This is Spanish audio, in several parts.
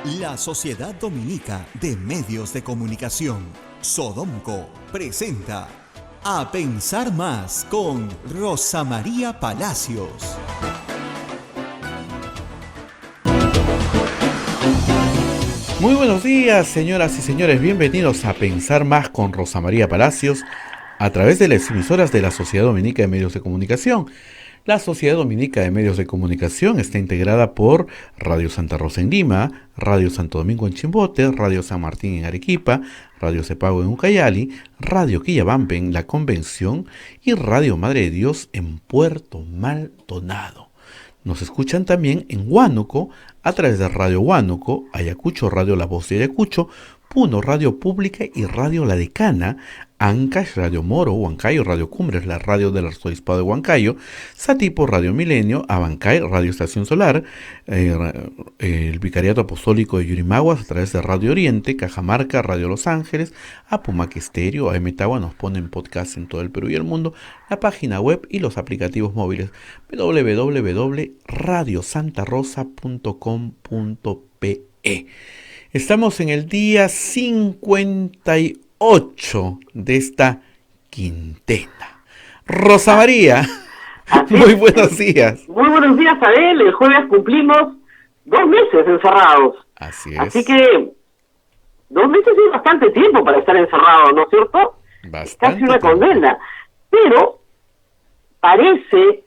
La Sociedad Dominica de Medios de Comunicación, Sodomco, presenta A Pensar Más con Rosa María Palacios. Muy buenos días, señoras y señores. Bienvenidos a Pensar Más con Rosa María Palacios a través de las emisoras de la Sociedad Dominica de Medios de Comunicación. La Sociedad Dominica de Medios de Comunicación está integrada por Radio Santa Rosa en Lima, Radio Santo Domingo en Chimbote, Radio San Martín en Arequipa, Radio Cepago en Ucayali, Radio Quillabampe en La Convención y Radio Madre de Dios en Puerto Maldonado. Nos escuchan también en Huánuco a través de Radio Huánuco, Ayacucho Radio La Voz de Ayacucho, Puno Radio Pública y Radio La Decana, Ancash Radio Moro, Huancayo Radio Cumbres, la radio del Arzobispado de Huancayo, Satipo Radio Milenio, Abancay Radio Estación Solar, el Vicariato Apostólico de Yurimaguas a través de Radio Oriente, Cajamarca Radio Los Ángeles, Apumac Estéreo, AM Tagua nos ponen podcast en todo el Perú y el mundo, la página web y los aplicativos móviles www.radiosantarosa.com.pe. Estamos en el día 58 de esta quintena. Rosa María, muy buenos días. Muy buenos días, Abel. El jueves cumplimos 2 meses encerrados. Así es. Así que 2 meses es bastante tiempo para estar encerrado, ¿no es cierto? Bastante es casi una tiempo. condena. Pero parece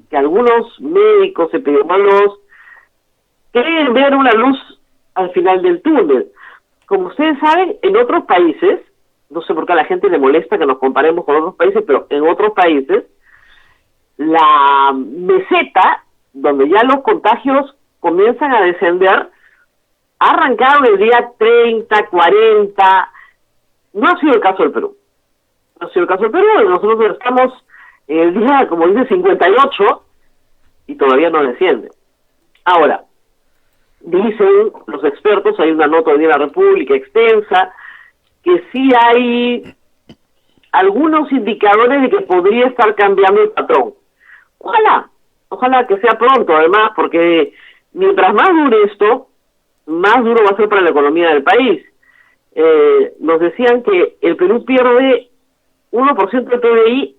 que algunos médicos, epidemiólogos, quieren ver una luz al final del túnel. Como ustedes saben, en otros países, no sé por qué a la gente le molesta que nos comparemos con otros países, pero en otros países, la meseta, donde ya los contagios comienzan a descender, ha arrancado el día 30, 40, no ha sido el caso del Perú. No ha sido el caso del Perú, nosotros estamos en el día, como dice, 58, y todavía no desciende. Ahora, dicen los expertos, hay una nota de la República extensa, que sí hay algunos indicadores de que podría estar cambiando el patrón. Ojalá que sea pronto, además, porque mientras más dure esto, más duro va a ser para la economía del país. Nos decían que el Perú pierde 1% del PBI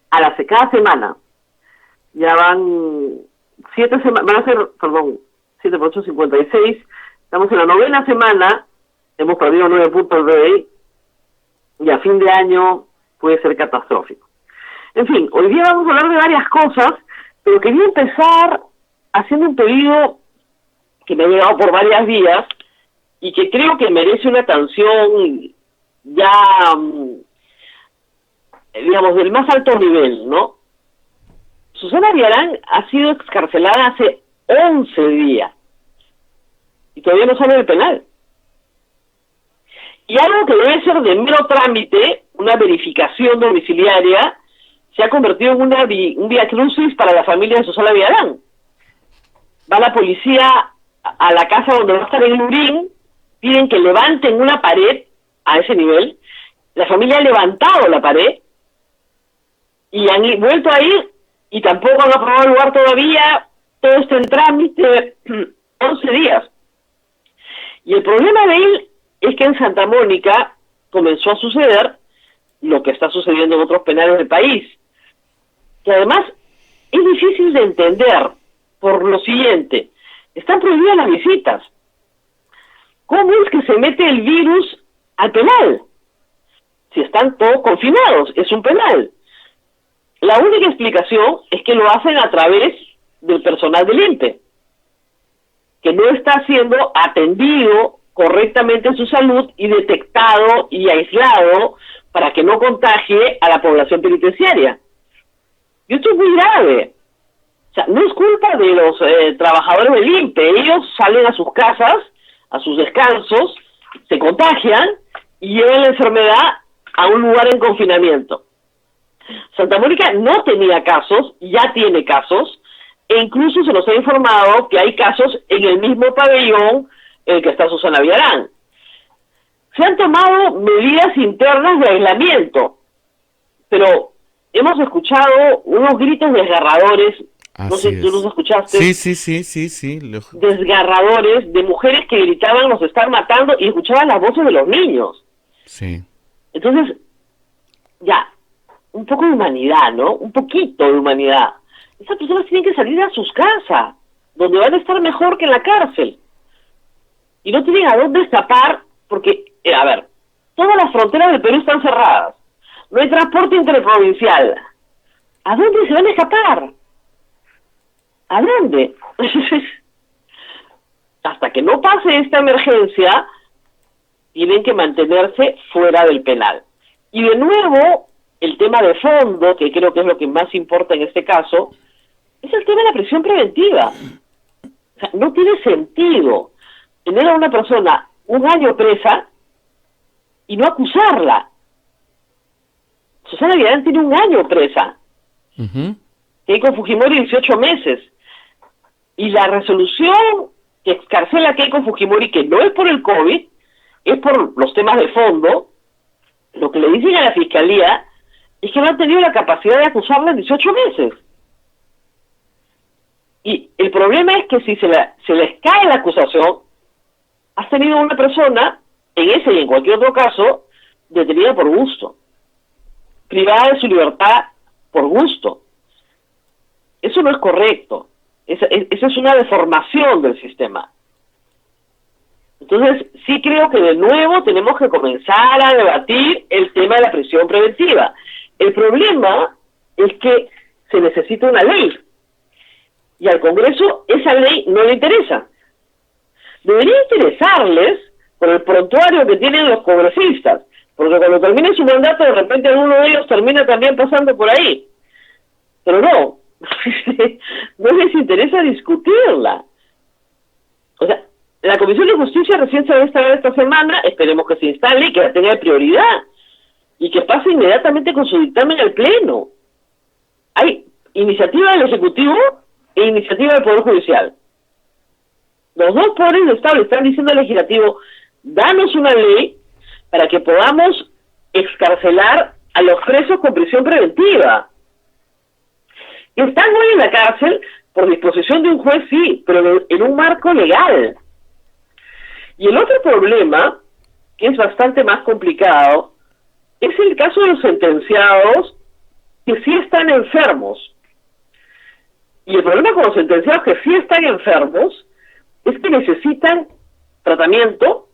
cada semana. Ya van 7 semanas, van a ser, 7 por 8, 56. Estamos en la 9ª semana, hemos perdido 9 puntos del PBI, y a fin de año puede ser catastrófico. En fin, hoy día vamos a hablar de varias cosas, pero quería empezar haciendo un pedido que me ha llegado por varias vías y que creo que merece una atención ya, digamos, del más alto nivel, ¿no? Susana Villarán ha sido excarcelada hace 11 días y todavía no sale del penal. Y algo que debe ser de mero trámite, una verificación domiciliaria, se ha convertido en un viacrucis para la familia de Susana Villarán. Va la policía a la casa donde va a estar el Lurín, piden que levanten una pared a ese nivel, la familia ha levantado la pared y han vuelto a ir y tampoco han aprobado el lugar todavía. Todo está en trámite, 11 días. Y el problema de él es que en Santa Mónica comenzó a suceder lo que está sucediendo en otros penales del país, que además es difícil de entender por lo siguiente: están prohibidas las visitas. ¿Cómo es que se mete el virus al penal? Si están todos confinados, es un penal. La única explicación es que lo hacen a través del personal del INPE, que no está siendo atendido correctamente en su salud y detectado y aislado para que no contagie a la población penitenciaria. Y esto es muy grave. O sea, no es culpa de los trabajadores del INPE. Ellos salen a sus casas, a sus descansos, se contagian y llevan la enfermedad a un lugar en confinamiento. Santa Mónica no tenía casos, ya tiene casos, e incluso se nos ha informado que hay casos en el mismo pabellón en el que está Susana Villarán. Se han tomado medidas internas de aislamiento, pero hemos escuchado unos gritos desgarradores No sé si tú los escuchaste. Sí. Desgarradores de mujeres que gritaban nos están matando y escuchaban las voces de los niños. Sí. Entonces, ya, un poco de humanidad, ¿no? Un poquito de humanidad. Esas personas tienen que salir a sus casas, donde van a estar mejor que en la cárcel. Y no tienen a dónde escapar, porque, a ver, todas las fronteras del Perú están cerradas. No hay transporte interprovincial. ¿A dónde se van a escapar? ¿A dónde? Hasta que no pase esta emergencia, tienen que mantenerse fuera del penal. Y de nuevo, el tema de fondo, que creo que es lo que más importa en este caso, es el tema de la prisión preventiva. O sea, no tiene sentido tener a una persona un año presa y no acusarla. Susana Villarán tiene un año presa. Keiko Fujimori 18 meses. Y la resolución que excarcela a Keiko Fujimori, que no es por el COVID, es por los temas de fondo, lo que le dicen a la Fiscalía es que no han tenido la capacidad de acusarla en 18 meses. Y el problema es que si se les cae la acusación, has tenido una persona, en ese y en cualquier otro caso, detenida por gusto, privada de su libertad por gusto. Eso no es correcto. Esa es una deformación del sistema. Entonces, sí creo que de nuevo tenemos que comenzar a debatir el tema de la prisión preventiva. El problema es que se necesita una ley. Y al Congreso esa ley no le interesa. Debería interesarles por el prontuario que tienen los congresistas, porque cuando termine su mandato, de repente alguno de ellos termina también pasando por ahí. Pero no, no les interesa discutirla. O sea, la Comisión de Justicia recién se va a instalar esta semana, esperemos que se instale y que la tenga de prioridad, y que pase inmediatamente con su dictamen al Pleno. Hay iniciativa del Ejecutivo e iniciativa del Poder Judicial. Los dos poderes del Estado le están diciendo al Legislativo, danos una ley para que podamos excarcelar a los presos con prisión preventiva. Están hoy en la cárcel por disposición de un juez, sí, pero en un marco legal. Y el otro problema, que es bastante más complicado, es el caso de los sentenciados que sí están enfermos. Y el problema con los sentenciados que sí están enfermos es que necesitan tratamiento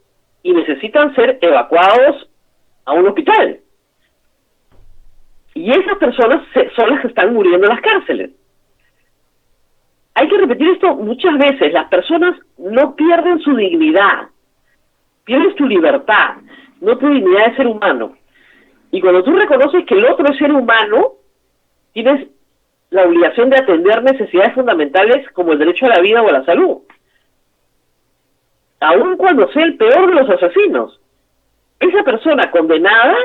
y necesitan ser evacuados a un hospital. Y esas personas son las que están muriendo en las cárceles. Hay que repetir esto muchas veces. Las personas no pierden su dignidad, pierdes tu libertad, no tu dignidad de ser humano. Y cuando tú reconoces que el otro es ser humano, tienes la obligación de atender necesidades fundamentales como el derecho a la vida o a la salud. Aun cuando sea el peor de los asesinos. Esa persona condenada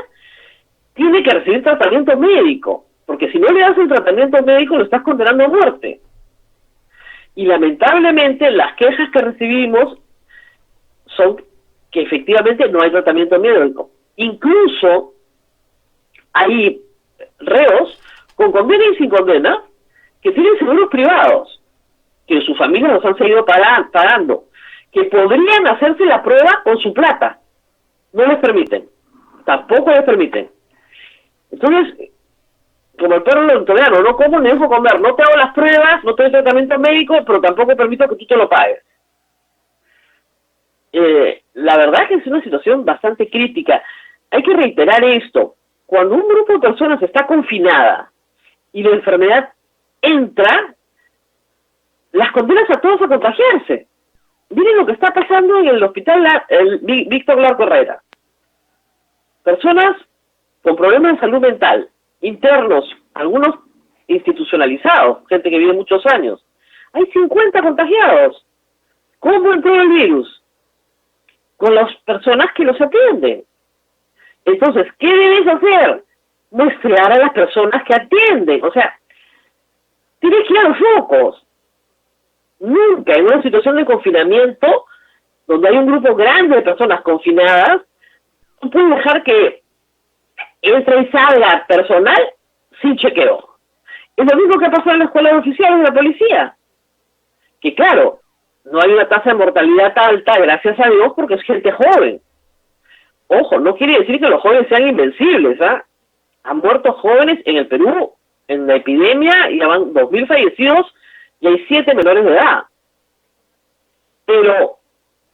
tiene que recibir tratamiento médico, porque si no le das el tratamiento médico lo estás condenando a muerte. Y lamentablemente las quejas que recibimos son que efectivamente no hay tratamiento médico. Incluso hay reos con condena y sin condena que tienen seguros privados, que sus familias los han seguido pagando, que podrían hacerse la prueba con su plata. No les permiten, tampoco les permiten. Entonces, como el perro lontoneano, no como ni dejo comer, no te hago las pruebas, no te doy tratamiento médico, pero tampoco permito que tú te lo pagues. La verdad es que es una situación bastante crítica. Hay que reiterar esto. Cuando un grupo de personas está confinada y la enfermedad entra, las condenas a todos a contagiarse. Miren lo que está pasando en el hospital Víctor Larco Herrera. Personas con problemas de salud mental, internos, algunos institucionalizados, gente que vive muchos años. Hay 50 contagiados. ¿Cómo entró el virus? Con las personas que los atienden. Entonces, ¿qué debes hacer? Muestrear a las personas que atienden. O sea, tienes que ir a los focos. Nunca en una situación de confinamiento, donde hay un grupo grande de personas confinadas, no puedes dejar que entre y salga personal sin chequeo. Es lo mismo que pasó en la escuela de oficiales de la policía. Que claro, no hay una tasa de mortalidad alta, gracias a Dios, porque es gente joven. Ojo, no quiere decir que los jóvenes sean invencibles, ¿ah? Han muerto jóvenes en el Perú, en la epidemia, y ya van 2.000 fallecidos, y hay 7 menores de edad. Pero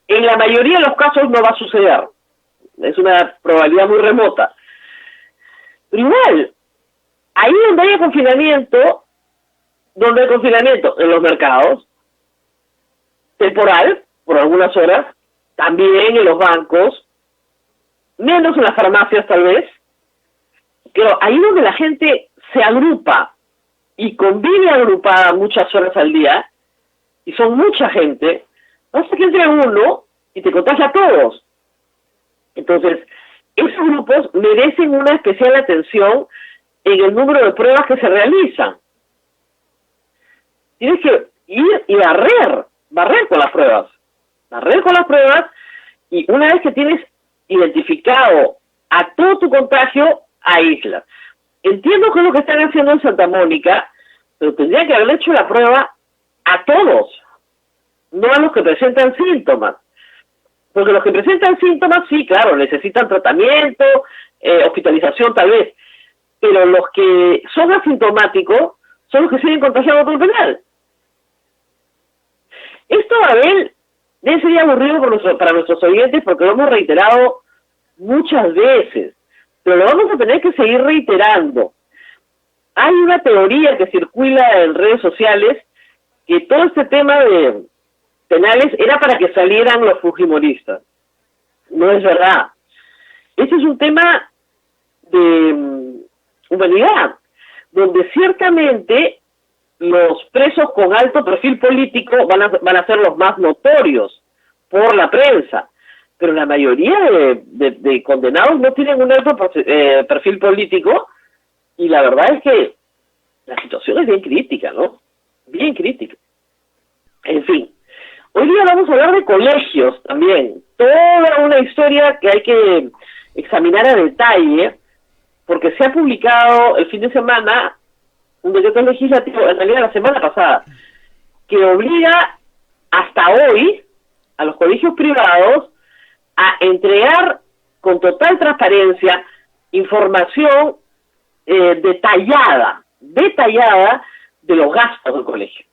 en la mayoría de los casos no va a suceder. Es una probabilidad muy remota. Pero igual, ahí donde hay confinamiento, en los mercados, temporal, por algunas horas, también en los bancos, menos en las farmacias tal vez, pero ahí donde la gente se agrupa y convive agrupada muchas horas al día, y son mucha gente, basta que entre uno y te contagia a todos. Entonces, esos grupos merecen una especial atención en el número de pruebas que se realizan. Tienes que ir y barrer con las pruebas, y una vez que tienes identificado a todo tu contagio, aísla. Entiendo que es lo que están haciendo en Santa Mónica, pero tendría que haber hecho la prueba a todos, no a los que presentan síntomas. Porque los que presentan síntomas, sí, claro, necesitan tratamiento, hospitalización tal vez, pero los que son asintomáticos son los que siguen contagiando por penal. Esto, Abel, sería aburrido para nuestros oyentes porque lo hemos reiterado muchas veces, pero lo vamos a tener que seguir reiterando. Hay una teoría que circula en redes sociales que todo este tema de penales era para que salieran los fujimoristas. No es verdad. Este es un tema de humanidad, donde ciertamente los presos con alto perfil político van a ser los más notorios por la prensa, pero la mayoría de condenados no tienen un alto perfil político, y la verdad es que la situación es bien crítica, ¿no? Bien crítica. En fin, hoy día vamos a hablar de colegios también, toda una historia que hay que examinar a detalle, porque se ha publicado el fin de semana un decreto legislativo, en realidad la semana pasada, que obliga hasta hoy a los colegios privados a entregar con total transparencia información detallada de los gastos del colegio.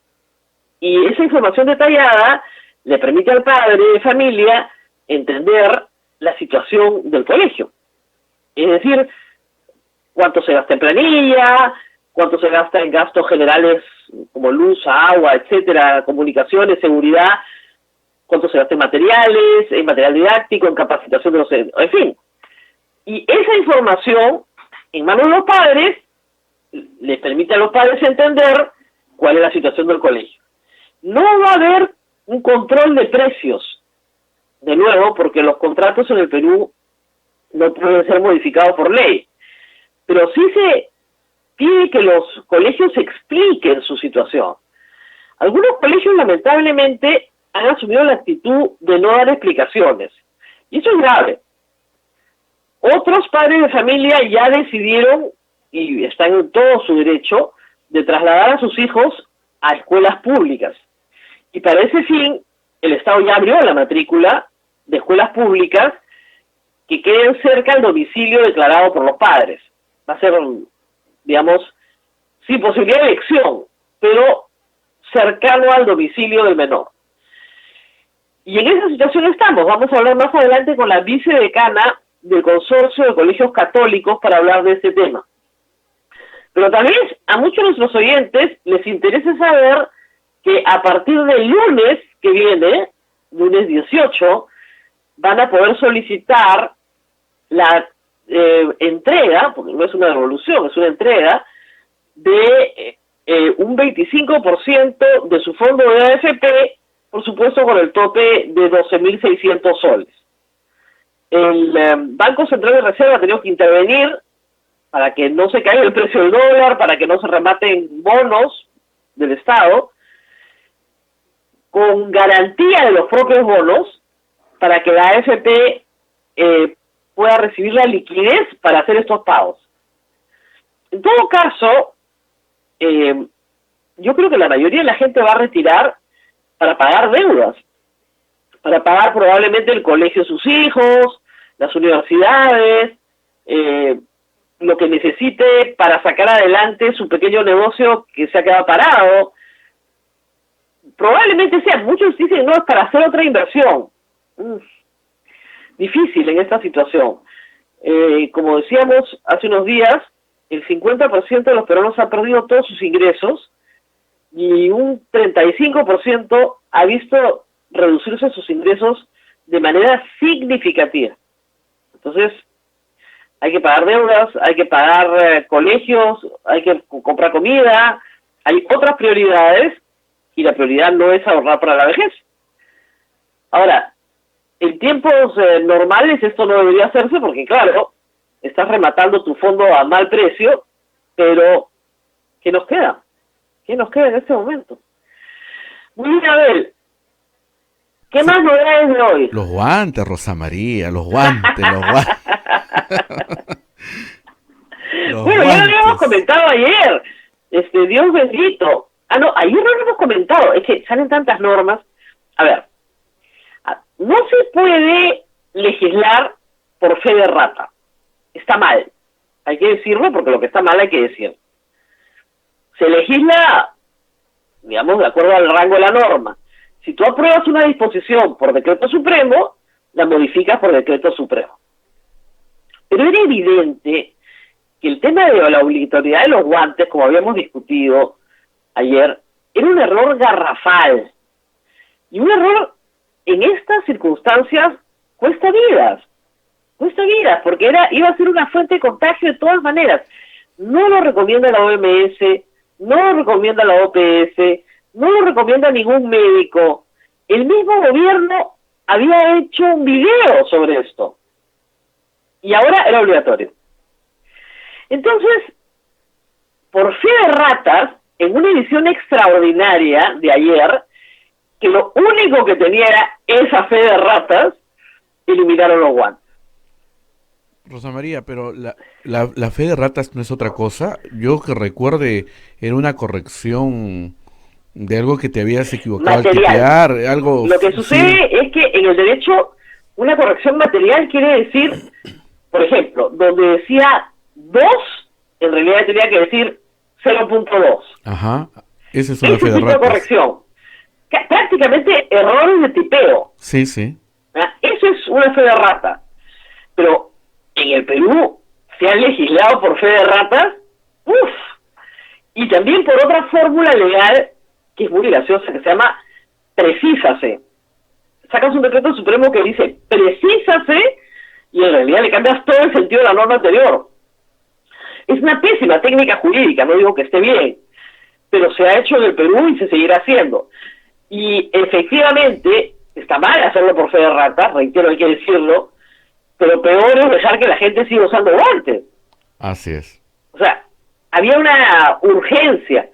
Y esa información detallada le permite al padre de familia entender la situación del colegio. Es decir, cuánto se gasta en planilla, cuánto se gasta en gastos generales como luz, agua, etcétera, comunicaciones, seguridad, cuánto se gasta en material didáctico, en capacitación de los... En fin. Y esa información, en manos de los padres, les permite a los padres entender cuál es la situación del colegio. No va a haber un control de precios, de nuevo, porque los contratos en el Perú no pueden ser modificados por ley, pero sí se pide que los colegios expliquen su situación. Algunos colegios, lamentablemente, han asumido la actitud de no dar explicaciones, y eso es grave. Otros padres de familia ya decidieron, y están en todo su derecho, de trasladar a sus hijos a escuelas públicas. Y para ese fin, el Estado ya abrió la matrícula de escuelas públicas que queden cerca al domicilio declarado por los padres. Va a ser, digamos, sin posibilidad de elección, pero cercano al domicilio del menor. Y en esa situación estamos. Vamos a hablar más adelante con la vicedecana del Consorcio de Colegios Católicos para hablar de este tema. Pero también a muchos de nuestros oyentes les interesa saber que a partir del lunes que viene, lunes 18, van a poder solicitar la entrega, porque no es una devolución, es una entrega, de un 25% de su fondo de AFP, por supuesto con el tope de 12.600 soles. El Banco Central de Reserva ha tenido que intervenir para que no se caiga el precio del dólar, para que no se rematen bonos del Estado, con garantía de los propios bonos, para que la AFP pueda recibir la liquidez para hacer estos pagos. En todo caso, yo creo que la mayoría de la gente va a retirar para pagar deudas, para pagar probablemente el colegio de sus hijos, las universidades, lo que necesite para sacar adelante su pequeño negocio que se ha quedado parado. Probablemente sea, muchos dicen, no, es para hacer otra inversión. Difícil en esta situación. Como decíamos hace unos días, el 50% de los peruanos ha perdido todos sus ingresos y un 35% ha visto reducirse sus ingresos de manera significativa. Entonces, hay que pagar deudas, hay que pagar colegios, hay que comprar comida, hay otras prioridades y la prioridad no es ahorrar para la vejez. Ahora, en tiempos normales esto no debería hacerse porque, claro, estás rematando tu fondo a mal precio, pero ¿qué nos queda? ¿Qué nos queda en este momento? Muy bien, Abel. ¿Qué más novedades de hoy? Los guantes, Rosa María, los guantes, los guantes. Bueno, ya lo habíamos comentado ayer. Dios bendito. No, ayer no lo hemos comentado. Es que salen tantas normas. A ver, no se puede legislar por fe de rata. Está mal. Hay que decirlo porque lo que está mal hay que decir. Se legisla, digamos, de acuerdo al rango de la norma. Si tú apruebas una disposición por decreto supremo, la modificas por decreto supremo. Pero era evidente que el tema de la obligatoriedad de los guantes, como habíamos discutido ayer, era un error garrafal. Y un error en estas circunstancias cuesta vidas. Cuesta vidas, porque iba a ser una fuente de contagio de todas maneras. No lo recomienda la OMS, no lo recomienda la OPS, no lo recomienda ningún médico. El mismo gobierno había hecho un video sobre esto. Y ahora era obligatorio. Entonces, por fe de ratas, en una edición extraordinaria de ayer, que lo único que tenía era esa fe de ratas, eliminaron los guantes. Rosa María, pero la fe de ratas no es otra cosa. Yo que recuerde, era una corrección de algo que te habías equivocado al tipear, algo... Lo que sucede es que en el derecho, una corrección material quiere decir, por ejemplo, donde decía 2, en realidad tenía que decir 0.2. Ajá, esa es una fe de ratas. Corrección. Prácticamente errores de tipeo. Sí, sí. Eso es una fe de rata. Pero en el Perú se han legislado por fe de ratas, y también por otra fórmula legal que es muy graciosa, que se llama precísase. Sacas un decreto supremo que dice precísase y en realidad le cambias todo el sentido de la norma anterior. Es una pésima técnica jurídica, no digo que esté bien, pero se ha hecho en el Perú y se seguirá haciendo. Y efectivamente está mal hacerlo por fe de rata, reitero, hay que decirlo, pero peor es dejar que la gente siga usando guantes. Así es. O sea, había una urgencia.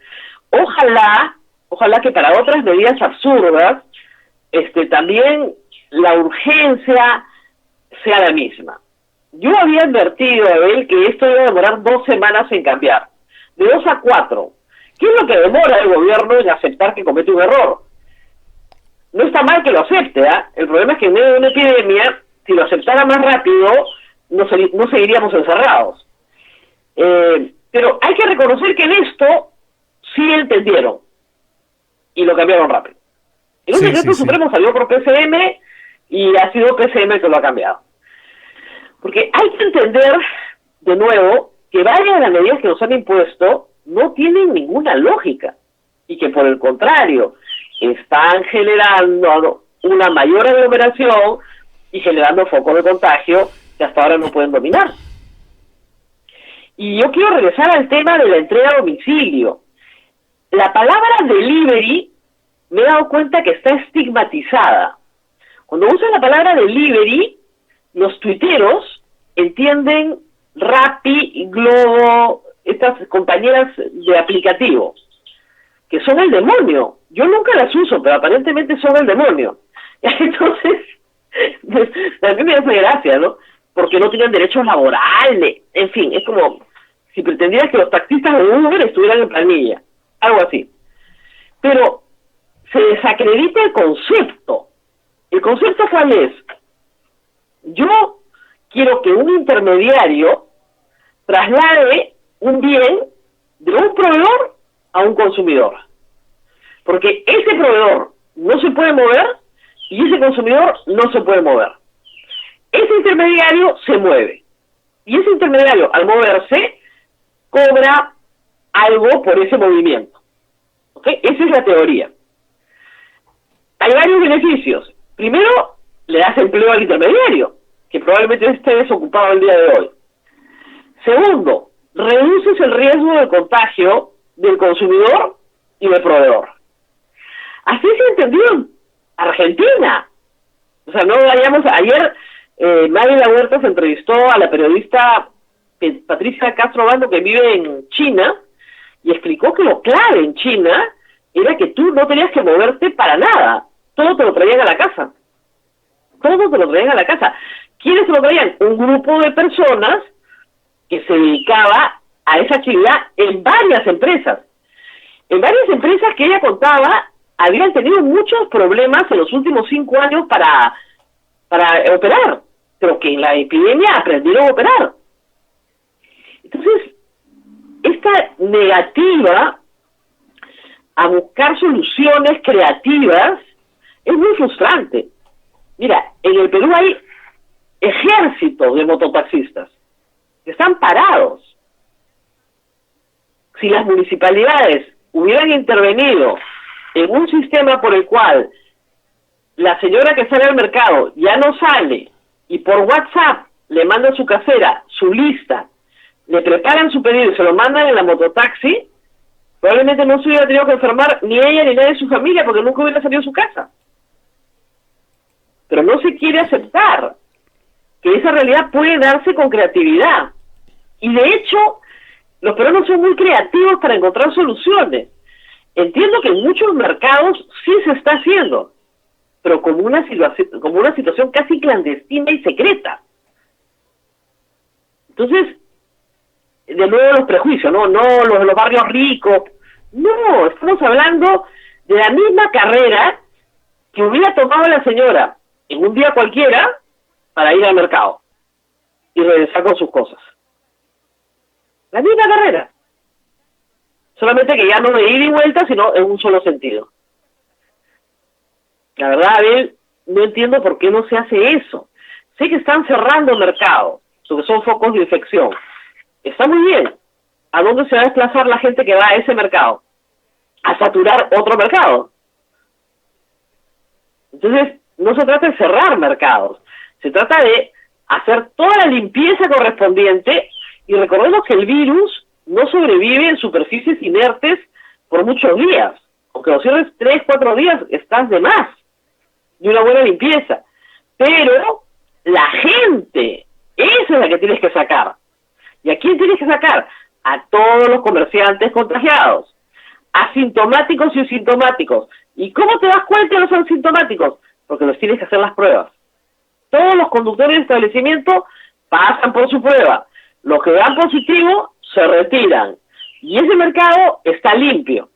Ojalá que para otras medidas absurdas, también la urgencia sea la misma. Yo había advertido a Abel que esto iba a demorar 2 semanas en cambiar, de 2 a 4. ¿Qué es lo que demora el gobierno en aceptar que comete un error? No está mal que lo acepte, El problema es que en medio de una epidemia, si lo aceptara más rápido, no seguiríamos encerrados. Pero hay que reconocer que en esto sí entendieron y lo cambiaron rápido. En un decreto supremo salió por PCM y ha sido PCM que lo ha cambiado. Porque hay que entender, de nuevo, que varias de las medidas que nos han impuesto no tienen ninguna lógica y que por el contrario están generando una mayor aglomeración y generando focos de contagio que hasta ahora no pueden dominar. Y yo quiero regresar al tema de la entrega a domicilio. La palabra delivery me he dado cuenta que está estigmatizada. Cuando usan la palabra delivery, los tuiteros entienden Rappi, Globo, estas compañeras de aplicativo, que son el demonio. Yo nunca las uso, pero aparentemente son el demonio. Entonces, a mí me hace gracia, ¿no? Porque no tienen derechos laborales, en fin, es como si pretendías que los taxistas de Uber estuvieran en planilla, algo así. Pero se desacredita el concepto. ¿El concepto cuál es? Yo quiero que un intermediario traslade un bien de un proveedor a un consumidor. Porque ese proveedor no se puede mover y ese consumidor no se puede mover. Ese intermediario se mueve. Y ese intermediario, al moverse, cobra algo por ese movimiento. ¿Ok? Esa es la teoría. Hay varios beneficios. Primero, le das empleo al intermediario, que probablemente esté desocupado el día de hoy. Segundo, reduces el riesgo de contagio del consumidor y del proveedor. Así se entendió en Argentina. O sea, no vayamos... Ayer Magda Huerta se entrevistó a la periodista Patricia Castro Bando, que vive en China, y explicó que lo clave en China era que tú no tenías que moverte para nada. Todo te lo traían a la casa. Todo te lo traían a la casa. ¿Quiénes se lo traían? Un grupo de personas que se dedicaba a esa actividad en varias empresas. En varias empresas que ella contaba habían tenido muchos problemas en los últimos 5 años para operar, pero que en la epidemia aprendieron a operar. Entonces, esta negativa a buscar soluciones creativas es muy frustrante. Mira, en el Perú hay ejércitos de mototaxistas que están parados. Si las municipalidades hubieran intervenido en un sistema por el cual la señora que sale al mercado ya no sale y por WhatsApp le manda a su casera su lista, le preparan su pedido y se lo mandan en la mototaxi, probablemente no se hubiera tenido que enfermar ni ella ni nadie de su familia porque nunca hubiera salido de su casa. Pero no se quiere aceptar que esa realidad puede darse con creatividad. Y de hecho, los peruanos son muy creativos para encontrar soluciones. Entiendo que en muchos mercados sí se está haciendo, pero como una situación casi clandestina y secreta. Entonces, de nuevo los prejuicios, no los barrios ricos. No, estamos hablando de la misma carrera que hubiera tomado la señora en un día cualquiera para ir al mercado y regresar con sus cosas. La misma carrera. Solamente que ya no de ida y vuelta, sino en un solo sentido. La verdad, Abel, no entiendo por qué no se hace eso. Sé que están cerrando mercados, porque son focos de infección. Está muy bien. ¿A dónde se va a desplazar la gente que va a ese mercado? A saturar otro mercado. Entonces, no se trata de cerrar mercados. Se trata de hacer toda la limpieza correspondiente y recordemos que el virus no sobrevive en superficies inertes por muchos días. Aunque lo cierres 3, 4 días, estás de más. Y una buena limpieza. Pero la gente, esa es la que tienes que sacar. ¿Y a quién tienes que sacar? A todos los comerciantes contagiados, asintomáticos y asintomáticos. ¿Y cómo te das cuenta de los asintomáticos? Porque los tienes que hacer las pruebas. Todos los conductores de establecimiento pasan por su prueba. Los que dan positivo se retiran. Y ese mercado está limpio.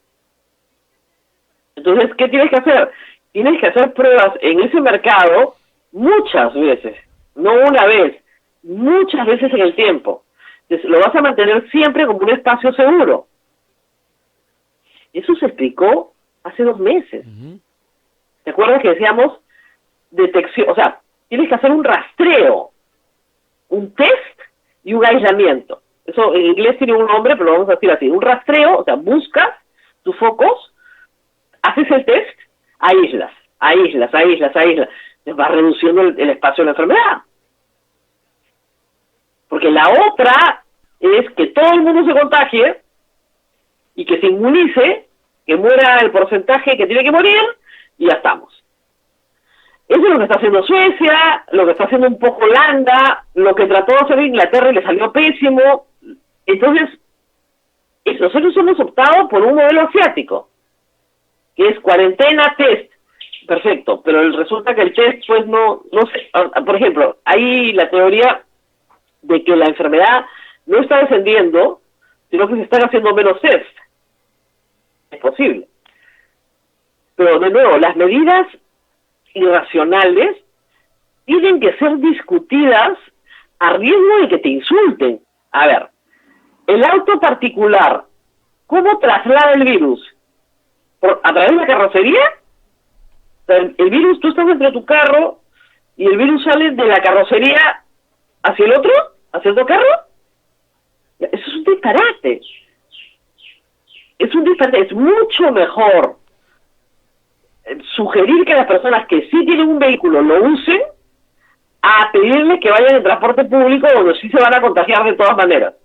Entonces, ¿qué tienes que hacer? Tienes que hacer pruebas en ese mercado muchas veces, no una vez, muchas veces en el tiempo. Entonces, lo vas a mantener siempre como un espacio seguro. Eso se explicó hace 2 meses. ¿Te acuerdas que decíamos detección? O sea, tienes que hacer un rastreo, un test y un aislamiento. Eso en inglés tiene un nombre, pero lo vamos a decir así. Un rastreo, o sea, buscas tus focos, haces el test, aíslas. Vas reduciendo el espacio de la enfermedad. Porque la otra es que todo el mundo se contagie y que se inmunice, que muera el porcentaje que tiene que morir y ya estamos. Eso es lo que está haciendo Suecia, lo que está haciendo un poco Holanda, lo que trató de hacer Inglaterra y le salió pésimo. Entonces, nosotros hemos optado por un modelo asiático, que es cuarentena, test. Perfecto, pero resulta que el test, pues no sé. Por ejemplo, hay la teoría de que la enfermedad no está descendiendo sino que se están haciendo menos test. Es posible. Pero de nuevo, las medidas irracionales tienen que ser discutidas a riesgo de que te insulten. A ver, el auto particular, ¿cómo traslada el virus? ¿A través de la carrocería? El virus, tú estás dentro de tu carro y el virus sale de la carrocería hacia el otro carro. Eso es un disparate. Es mucho mejor sugerir que las personas que sí tienen un vehículo lo usen a pedirles que vayan en transporte público donde sí se van a contagiar de todas maneras.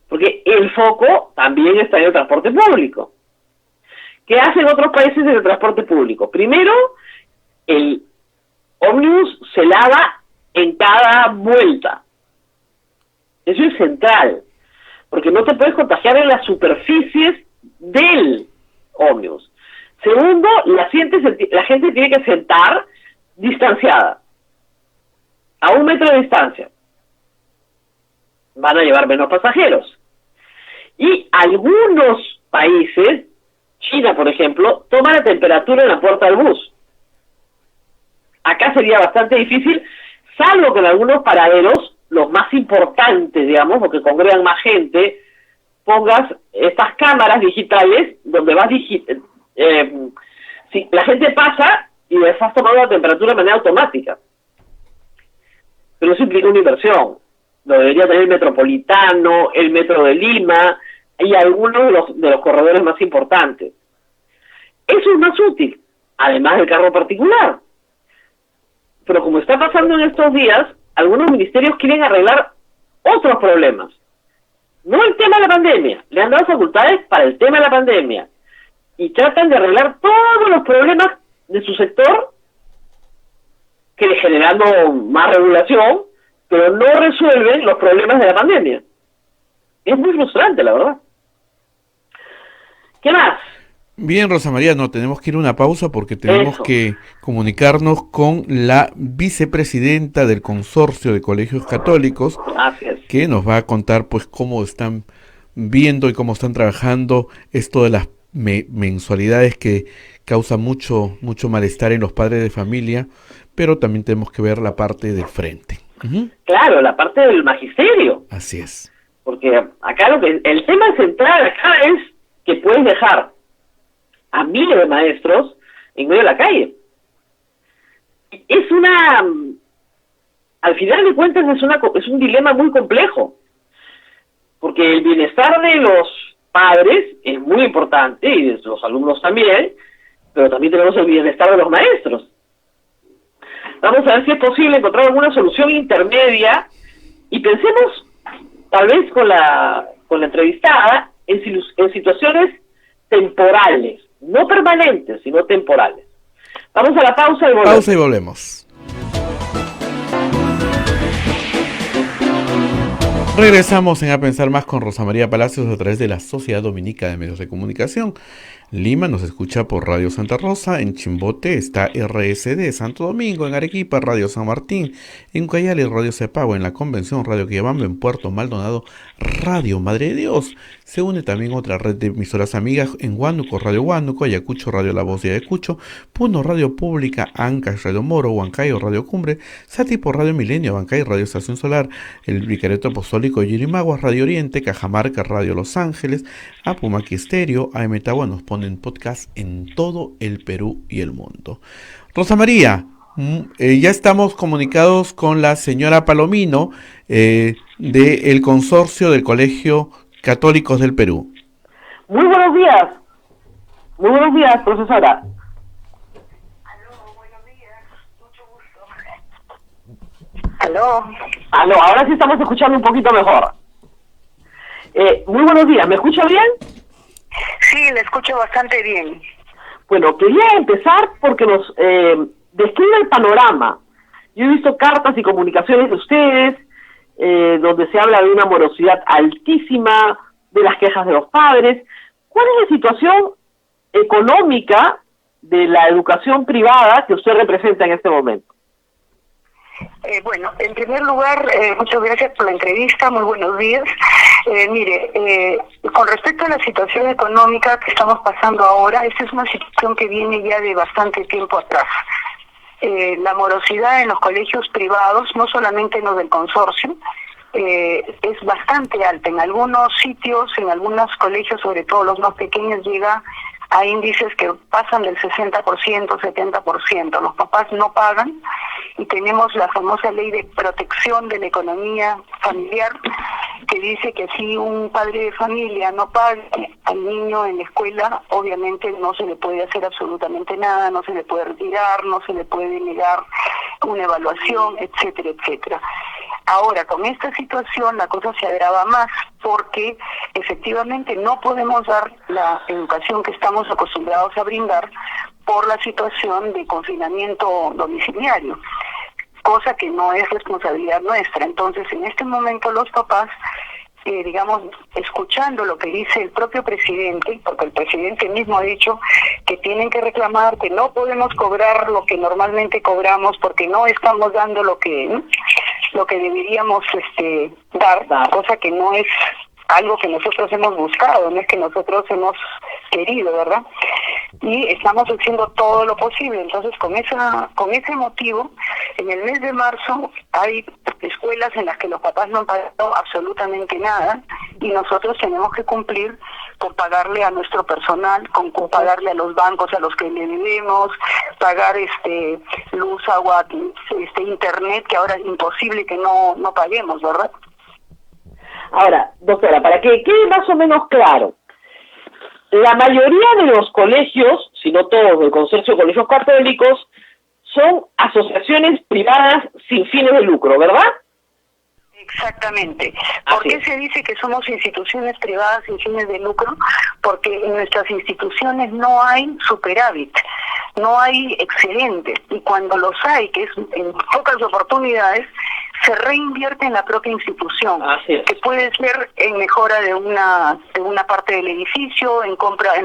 Porque el foco también está en el transporte público. ¿Qué hacen otros países en el transporte público? Primero, el ómnibus se lava en cada vuelta. Eso es central, porque no te puedes contagiar en las superficies del ómnibus. Segundo, la gente tiene que sentar distanciada, a 1 metro de distancia. Van a llevar menos pasajeros. Y algunos países, China por ejemplo, toma la temperatura en la puerta del bus. Acá sería bastante difícil, salvo que en algunos paraderos, los más importantes, digamos, porque congregan más gente, pongas estas cámaras digitales donde vas si la gente pasa y les has tomado la temperatura de manera automática. Pero eso implica una inversión. Lo debería tener el Metropolitano, el Metro de Lima y algunos de los corredores más importantes. Eso es más útil, además del carro particular. Pero como está pasando en estos días, algunos ministerios quieren arreglar otros problemas. No el tema de la pandemia, le han dado facultades para el tema de la pandemia. Y tratan de arreglar todos los problemas de su sector, que generando más regulación, pero no resuelven los problemas de la pandemia. Es muy frustrante, la verdad. ¿Qué más? Bien, Rosa María, no, tenemos que ir a una pausa porque tenemos que comunicarnos con la vicepresidenta del Consorcio de Colegios Católicos, que nos va a contar pues cómo están viendo y cómo están trabajando esto de las mensualidades que causa mucho malestar en los padres de familia, pero también tenemos que ver la parte del frente. Claro, la parte del magisterio. Así es. Porque acá el tema central acá es que puedes dejar a miles de maestros en medio de la calle. Al final de cuentas es un dilema muy complejo, porque el bienestar de los padres es muy importante y de los alumnos también, pero también tenemos el bienestar de los maestros. Vamos a ver si es posible encontrar alguna solución intermedia y pensemos, tal vez con la entrevistada, en situaciones temporales, no permanentes, sino temporales. Vamos a la pausa y volvemos. Pausa y volvemos. Regresamos en A Pensar Más con Rosa María Palacios a través de la Sociedad Dominica de Medios de Comunicación. Lima nos escucha por Radio Santa Rosa, en Chimbote está RSD, Santo Domingo, en Arequipa Radio San Martín, en Ucayali Radio Cepago, en la Convención Radio Quillabamba, en Puerto Maldonado Radio Madre de Dios. Se une también otra red de emisoras amigas en Huánuco Radio Huánuco, Ayacucho Radio La Voz de Ayacucho, Puno Radio Pública, Ancash Radio Moro, Huancayo Radio Cumbre, Satipo Radio Milenio, Huancay Radio Estación Solar, el Vicariato Apostólico de Yurimaguas Radio Oriente, Cajamarca Radio Los Ángeles, Apumaqui Estéreo, AM Tagua nos ponen podcast en todo el Perú y el mundo. Rosa María, ya estamos comunicados con la señora Palomino del Consorcio del Colegio Católicos del Perú. Muy buenos días. Muy buenos días, profesora. Aló, buenos días. Mucho gusto. Aló. Aló, ahora sí estamos escuchando un poquito mejor. Muy buenos días, ¿me escucha bien? Sí, le escucho bastante bien. Bueno, quería empezar porque nos describe el panorama. Yo he visto cartas y comunicaciones de ustedes, donde se habla de una morosidad altísima, de las quejas de los padres. ¿Cuál es la situación económica de la educación privada que usted representa en este momento? Bueno, en primer lugar, muchas gracias por la entrevista, muy buenos días. Con respecto a la situación económica que estamos pasando ahora, esta es una situación que viene ya de bastante tiempo atrás. La morosidad en los colegios privados, no solamente en los del consorcio, es bastante alta. En algunos sitios, en algunos colegios, sobre todo los más pequeños, llega a índices que pasan del 60%, 70%. Los papás no pagan y tenemos la famosa ley de protección de la economía familiar que dice que si un padre de familia no paga al niño en la escuela, obviamente no se le puede hacer absolutamente nada, no se le puede retirar, no se le puede negar una evaluación, etcétera, etcétera. Ahora, con esta situación la cosa se agrava más porque efectivamente no podemos dar la educación que estamos acostumbrados a brindar por la situación de confinamiento domiciliario, cosa que no es responsabilidad nuestra. Entonces, en este momento los papás, escuchando lo que dice el propio presidente, porque el presidente mismo ha dicho que tienen que reclamar, que no podemos cobrar lo que normalmente cobramos porque no estamos dando lo que deberíamos dar, cosa que no es algo que nosotros hemos buscado, no es que nosotros hemos querido, ¿verdad? Y estamos haciendo todo lo posible. Entonces, con ese motivo, en el mes de marzo hay escuelas en las que los papás no han pagado absolutamente nada y nosotros tenemos que cumplir con pagarle a nuestro personal, con pagarle a los bancos a los que le debemos, pagar luz, agua, internet, que ahora es imposible que no paguemos, ¿verdad? Ahora, doctora, para que quede más o menos claro, la mayoría de los colegios, si no todos, del Consorcio de Colegios Católicos, son asociaciones privadas sin fines de lucro, ¿verdad? Exactamente. ¿Por qué se dice que somos instituciones privadas sin fines de lucro? Porque en nuestras instituciones no hay superávit, no hay excedentes, y cuando los hay, que es en pocas oportunidades, se reinvierte en la propia institución, que puede ser en mejora de una parte del edificio, en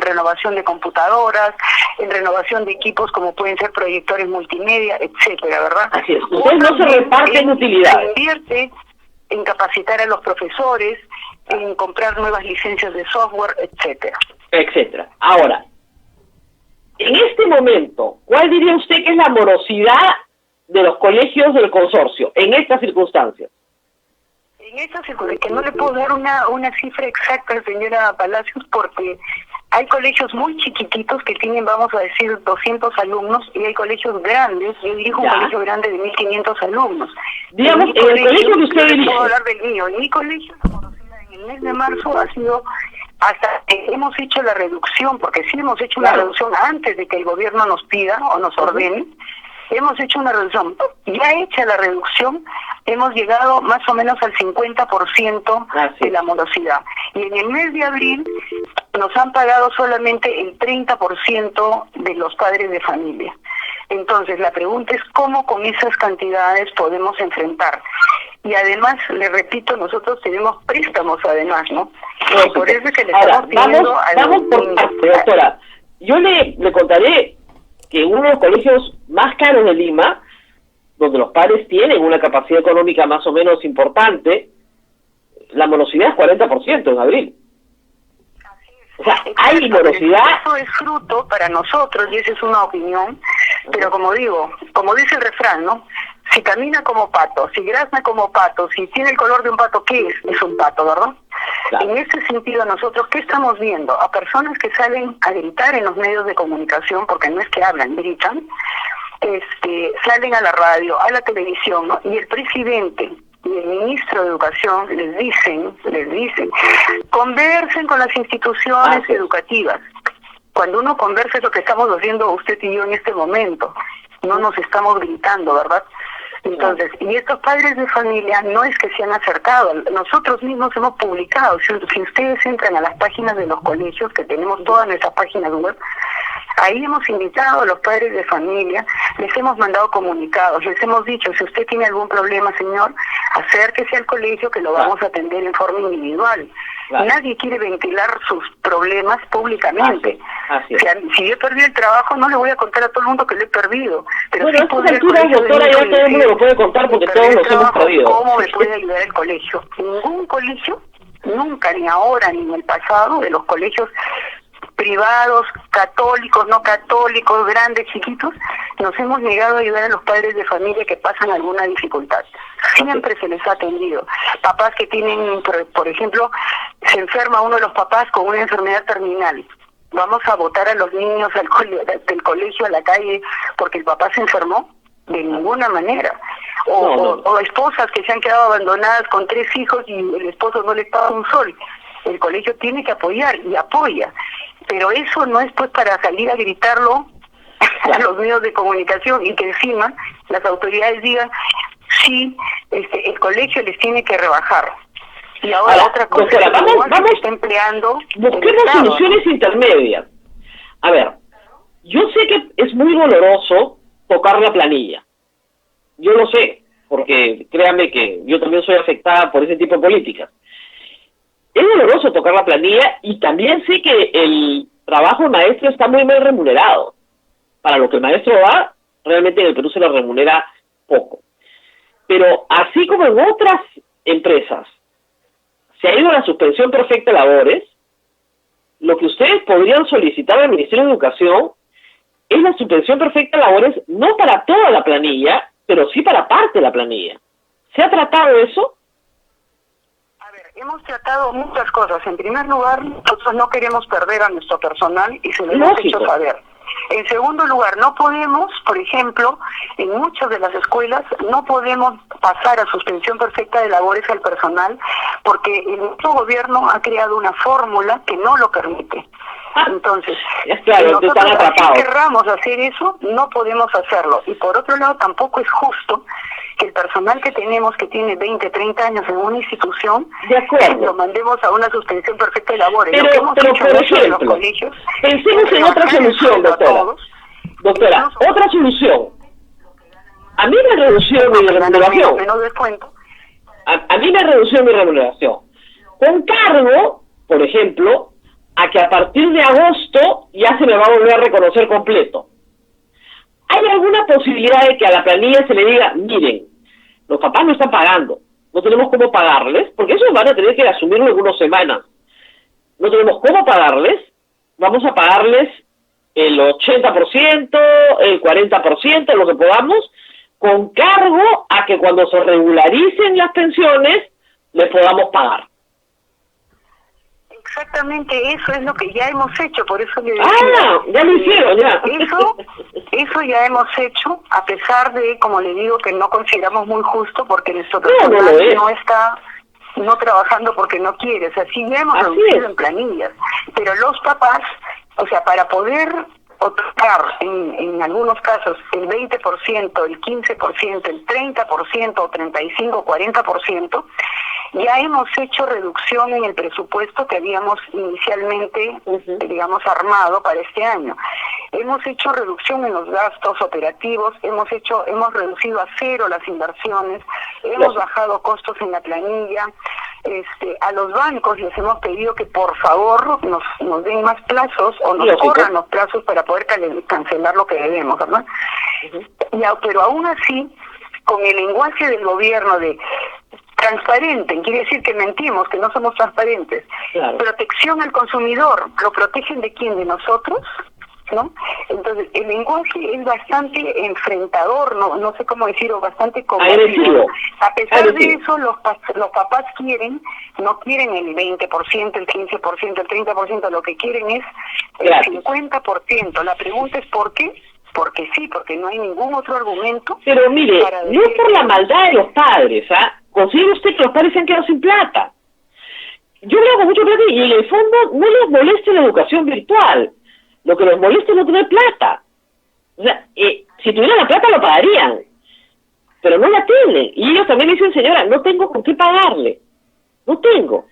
renovación de computadoras, en renovación de equipos como pueden ser proyectores multimedia, etcétera, ¿verdad? Así es. Entonces no se reparten utilidades. Se invierte en capacitar a los profesores, en comprar nuevas licencias de software, etcétera. Etcétera. Ahora, en este momento, ¿cuál diría usted que es la morosidad de los colegios del consorcio en estas circunstancias? En estas circunstancias, que no le puedo dar una cifra exacta, señora Palacios, porque hay colegios muy chiquititos que tienen, vamos a decir, 200 alumnos, y hay colegios grandes. Yo dirijo un colegio grande de 1.500 alumnos. Digamos, en el colegio que usted dirige. Puedo hablar del mío. En mi colegio, en el mes de marzo ha sido, hasta hemos hecho la reducción, porque sí hemos hecho una reducción antes de que el gobierno nos pida o nos ordene. Hemos hecho una reducción. Ya hecha la reducción, hemos llegado más o menos al 50% de la morosidad. Y en el mes de abril nos han pagado solamente el 30% de los padres de familia. Entonces, la pregunta es cómo con esas cantidades podemos enfrentar. Y además, le repito, nosotros tenemos préstamos además, ¿no? Por eso es que le estamos pidiendo vamos por parte, doctora. Yo le contaré que uno de los colegios más caros de Lima, donde los padres tienen una capacidad económica más o menos importante, la morosidad es 40% en abril. O sea, hay morosidad. Eso es fruto para nosotros, y esa es una opinión, pero como digo, como dice el refrán, ¿no? Si camina como pato, si grazna como pato, si tiene el color de un pato, ¿qué es? Es un pato, ¿verdad? Claro. En ese sentido, nosotros, ¿qué estamos viendo? A personas que salen a gritar en los medios de comunicación, porque no es que hablan, gritan, salen a la radio, a la televisión, ¿no? Y el presidente y el ministro de Educación les dicen, conversen con las instituciones educativas. Cuando uno conversa es lo que estamos haciendo usted y yo en este momento, no nos estamos gritando, ¿verdad? Entonces, y estos padres de familia no es que se han acercado, nosotros mismos hemos publicado, si ustedes entran a las páginas de los colegios, que tenemos todas nuestras páginas web, ahí hemos invitado a los padres de familia, les hemos mandado comunicados, les hemos dicho, si usted tiene algún problema, señor, acérquese al colegio que lo vamos a atender en forma individual. Nadie quiere ventilar sus problemas públicamente. Así es. O sea, si yo perdí el trabajo, no le voy a contar a todo el mundo que lo he perdido. Pero bueno, a estas alturas, doctora, ya todo el mundo lo puede contar porque todos los hemos perdido. ¿Cómo me puede ayudar el colegio? Ningún colegio nunca, ni ahora, ni en el pasado, de los colegios privados, católicos, no católicos, grandes, chiquitos, nos hemos negado a ayudar a los padres de familia que pasan alguna dificultad. Siempre se les ha atendido. Papás que tienen, por ejemplo, se enferma uno de los papás con una enfermedad terminal. ¿Vamos a botar a los niños del colegio a la calle porque el papá se enfermó? De ninguna manera. O esposas que se han quedado abandonadas con 3 hijos y el esposo no les paga un sol. El colegio tiene que apoyar y apoya. Pero eso no es pues para salir a gritarlo a los medios de comunicación y que encima las autoridades digan sí, el colegio les tiene que rebajar. Y ahora otra cosa, doctora, vamos está empleando, busquemos soluciones intermedias. A ver, yo sé que es muy doloroso tocar la planilla. Yo lo sé, porque créame que yo también soy afectada por ese tipo de políticas. Es doloroso tocar la planilla y también sé que el trabajo del maestro está muy mal remunerado. Para lo que el maestro da, realmente en el Perú se le remunera poco. Pero así como en otras empresas se ha ido a la suspensión perfecta de labores, lo que ustedes podrían solicitar al Ministerio de Educación es la suspensión perfecta de labores, no para toda la planilla, pero sí para parte de la planilla. ¿Se ha tratado eso? Hemos tratado muchas cosas. En primer lugar, nosotros no queremos perder a nuestro personal y se lo hemos hecho saber. En segundo lugar, no podemos, por ejemplo, en muchas de las escuelas, no podemos pasar a suspensión perfecta de labores al personal porque nuestro gobierno ha creado una fórmula que no lo permite. Entonces, claro, si nosotros así querramos hacer eso, no podemos hacerlo. Y por otro lado, tampoco es justo que el personal que tenemos, que tiene 20, 30 años en una institución, lo mandemos a una suspensión perfecta de labores. Pero por ejemplo, los colegios, pensemos en otra solución, doctora. Doctora, otra solución. A mí me redució mi remuneración. A mí me redució mi remuneración. Con cargo, por ejemplo, a que a partir de agosto ya se me va a volver a reconocer completo. ¿Hay alguna posibilidad de que a la planilla se le diga, miren, los papás no están pagando, no tenemos cómo pagarles, porque ellos van a tener que asumirlo en unas semanas, no tenemos cómo pagarles, vamos a pagarles el 80%, el 40%, lo que podamos, con cargo a que cuando se regularicen las pensiones, les podamos pagar? Exactamente, eso es lo que ya hemos hecho, por eso le decía, ya lo hicieron, ya. Eso ya hemos hecho, a pesar de, como le digo, que no consideramos muy justo, porque nuestro personal no está trabajando porque no quiere, o sea, sí ya hemos reducido en planillas, pero los papás, o sea, para poder otorgar en algunos casos el 20%, el 15%, el 30% o 35%, 40%, ya hemos hecho reducción en el presupuesto que habíamos inicialmente, digamos, armado para este año. Hemos hecho reducción en los gastos operativos, hemos reducido a 0 las inversiones, hemos bajado costos en la planilla. A los bancos les hemos pedido que por favor nos den más plazos o nos corran los plazos para poder cancelar lo que debemos, ¿verdad? Pero aún así, con el lenguaje del gobierno de transparente, quiere decir que mentimos, que no somos transparentes. Protección al consumidor, ¿lo protegen de quién? ¿De nosotros? ¿No? Entonces, el lenguaje es bastante enfrentador, no sé cómo decirlo, bastante combativo. A pesar de eso, los papás no quieren el 20%, el 15%, el 30%, lo que quieren es el 50%. La pregunta es ¿por qué? Porque sí, porque no hay ningún otro argumento. Pero mire, no es por la maldad de los padres, considere usted que los padres se han quedado sin plata. Yo le hago mucho plata y en el fondo no les molesta la educación virtual. Lo que les molesta es no tener plata. O sea, si tuvieran la plata lo pagarían, pero no la tienen. Y ellos también dicen, señora, no tengo con qué pagarle. No tengo.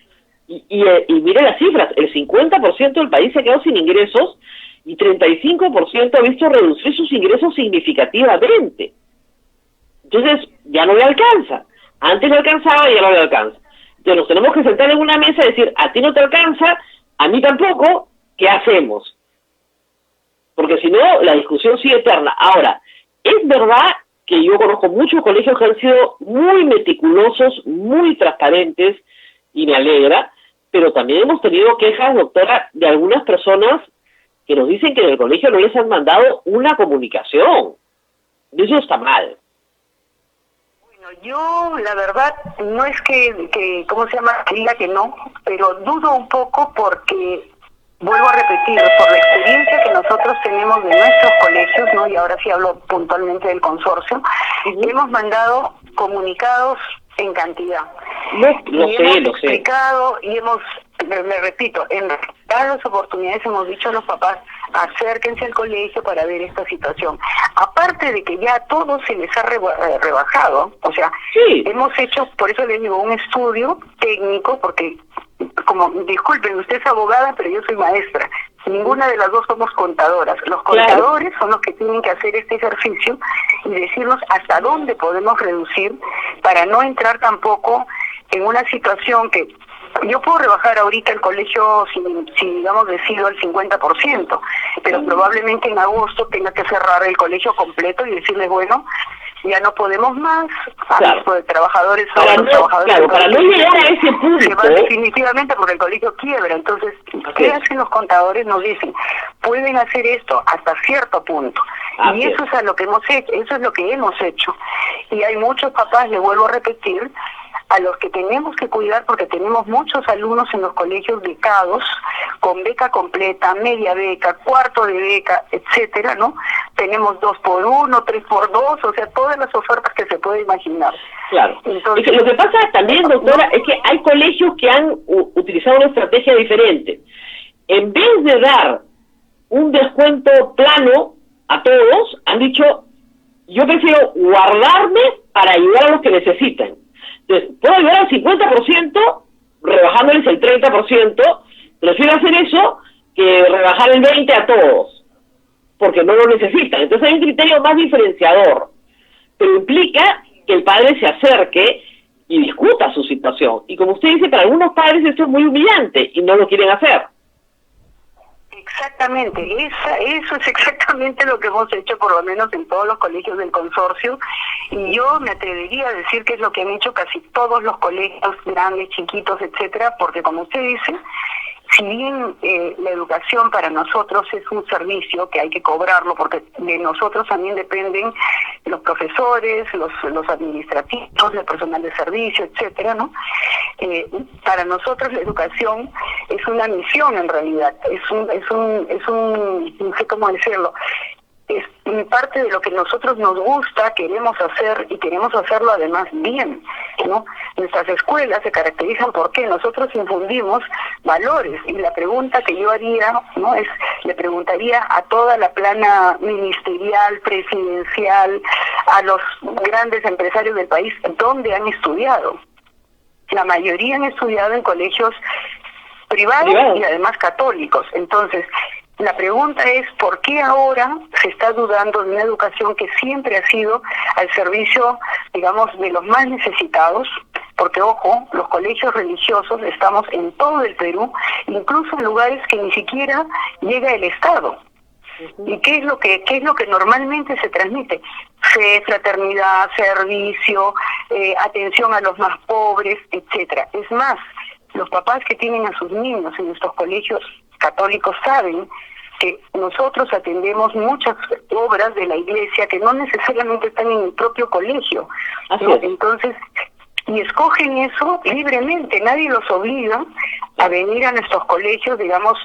Y mire las cifras, el 50% del país se ha quedado sin ingresos y 35% ha visto reducir sus ingresos significativamente. Entonces, ya no le alcanza. Antes le alcanzaba y ya no le alcanza. Entonces nos tenemos que sentar en una mesa y decir, a ti no te alcanza, a mí tampoco, ¿qué hacemos? Porque si no, la discusión sigue eterna. Ahora, es verdad que yo conozco muchos colegios que han sido muy meticulosos, muy transparentes, y me alegra, pero también hemos tenido quejas, doctora, de algunas personas que nos dicen que en el colegio no les han mandado una comunicación. Y eso está mal. Bueno, yo la verdad no es que ¿cómo se llama? Diga que no, pero dudo un poco porque, vuelvo a repetir, por la experiencia que nosotros tenemos de nuestros colegios, ¿no? Y ahora sí hablo puntualmente del consorcio, hemos mandado comunicados en cantidad. Lo sé. Explicado y me repito, en varias oportunidades hemos dicho a los papás, acérquense al colegio para ver esta situación. Aparte de que ya a todos se les ha rebajado, o sea, sí, hemos hecho, por eso les digo, un estudio técnico, porque, como, disculpen, usted es abogada, pero yo soy maestra. Ninguna de las dos somos contadoras. Los contadores son los que tienen que hacer este ejercicio y decirnos hasta dónde podemos reducir para no entrar tampoco en una situación que yo puedo rebajar ahorita el colegio si digamos decido al 50%, pero probablemente en agosto tenga que cerrar el colegio completo y decirles, bueno, ya no podemos más, los trabajadores son para los no, trabajadores. claro, para no llegar a ese punto. Se va definitivamente porque el colegio quiebra. Entonces, ¿qué hacen los contadores? Nos dicen, pueden hacer esto hasta cierto punto. Y eso es a lo que hemos hecho, eso es lo que hemos hecho. Y hay muchos papás, le vuelvo a repetir, a los que tenemos que cuidar porque tenemos muchos alumnos en los colegios becados, con beca completa, media beca, cuarto de beca, etcétera, ¿no? Tenemos 2x1, 3x2, o sea, todas las ofertas que se puede imaginar. Claro. Entonces, es que lo que pasa también, doctora, es que hay colegios que han utilizado una estrategia diferente. En vez de dar un descuento plano a todos, han dicho, yo prefiero guardarme para ayudar a los que necesitan. Entonces, puedo ayudar al 50%, rebajándoles el 30%, prefiero hacer eso que rebajar el 20% a todos, porque no lo necesitan. Entonces hay un criterio más diferenciador, pero implica que el padre se acerque y discuta su situación. Y como usted dice, para algunos padres esto es muy humillante y no lo quieren hacer. Exactamente, eso es exactamente lo que hemos hecho, por lo menos en todos los colegios del consorcio, y yo me atrevería a decir que es lo que han hecho casi todos los colegios, grandes, chiquitos, etcétera, porque como usted dice, si bien la educación para nosotros es un servicio que hay que cobrarlo, porque de nosotros también dependen los profesores, los administrativos, el personal de servicio, etcétera, ¿no? Para nosotros la educación es una misión en realidad, es un no sé cómo decirlo, es parte de lo que nosotros nos gusta, queremos hacer y queremos hacerlo además bien, ¿no? Nuestras escuelas se caracterizan porque nosotros infundimos valores y la pregunta que yo haría, ¿no? Le preguntaría a toda la plana ministerial, presidencial, a los grandes empresarios del país, ¿dónde han estudiado? La mayoría han estudiado en colegios privados y además católicos. Entonces, la pregunta es, ¿por qué ahora se está dudando de una educación que siempre ha sido al servicio, digamos, de los más necesitados? Porque, ojo, los colegios religiosos estamos en todo el Perú, incluso en lugares que ni siquiera llega el Estado. ¿Y qué es lo que normalmente se transmite? Fe, fraternidad, servicio, atención a los más pobres, etcétera. Es más, los papás que tienen a sus niños en nuestros colegios católicos saben que nosotros atendemos muchas obras de la iglesia que no necesariamente están en el propio colegio, ¿no? Entonces, y escogen eso libremente, nadie los obliga a venir a nuestros colegios, digamos,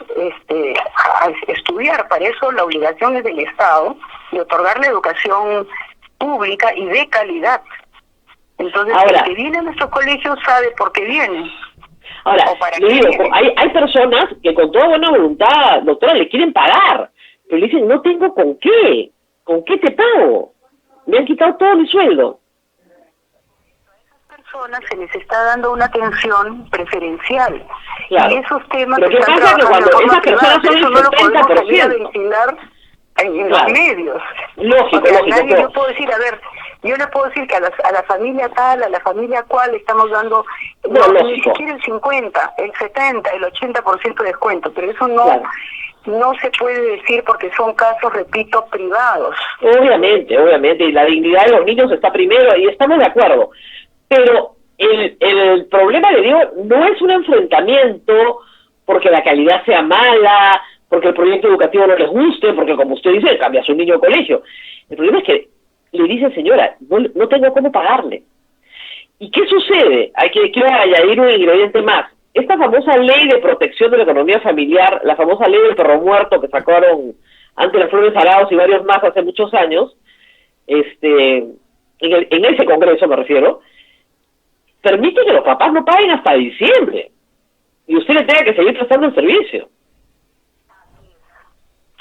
a estudiar. Para eso la obligación es del Estado de otorgar la educación pública y de calidad. Entonces, ahora, el que viene a nuestros colegios sabe por qué viene. Ahora, le digo, hay personas que con toda buena voluntad, doctora, le quieren pagar, pero le dicen, no tengo con qué te pago, me han quitado todo mi sueldo. A esas personas se les está dando una atención preferencial, claro. Y esos temas lo que pasa es que cuando esas personas son el 70%, no lo podemos salir a ventilar en los medios. Lógico, o sea, lógico. Yo puedo decir, a ver, yo le puedo decir que a la familia tal, a la familia cual estamos dando ni siquiera el 50, el 70, el 80% de descuento, pero eso no se puede decir porque son casos, repito, privados. Obviamente, y la dignidad de los niños está primero y estamos de acuerdo, pero el problema, le digo, no es un enfrentamiento porque la calidad sea mala, porque el proyecto educativo no les guste, porque como usted dice, cambia a su niño de colegio. El problema es que le dice, señora, no tengo cómo pagarle. ¿Y qué sucede? Quiero añadir un ingrediente más. Esta famosa ley de protección de la economía familiar, la famosa ley del perro muerto que sacaron ante las Flores Arauz y varios más hace muchos años, en ese congreso me refiero, permite que los papás no paguen hasta diciembre y usted le tenga que seguir prestando el servicio.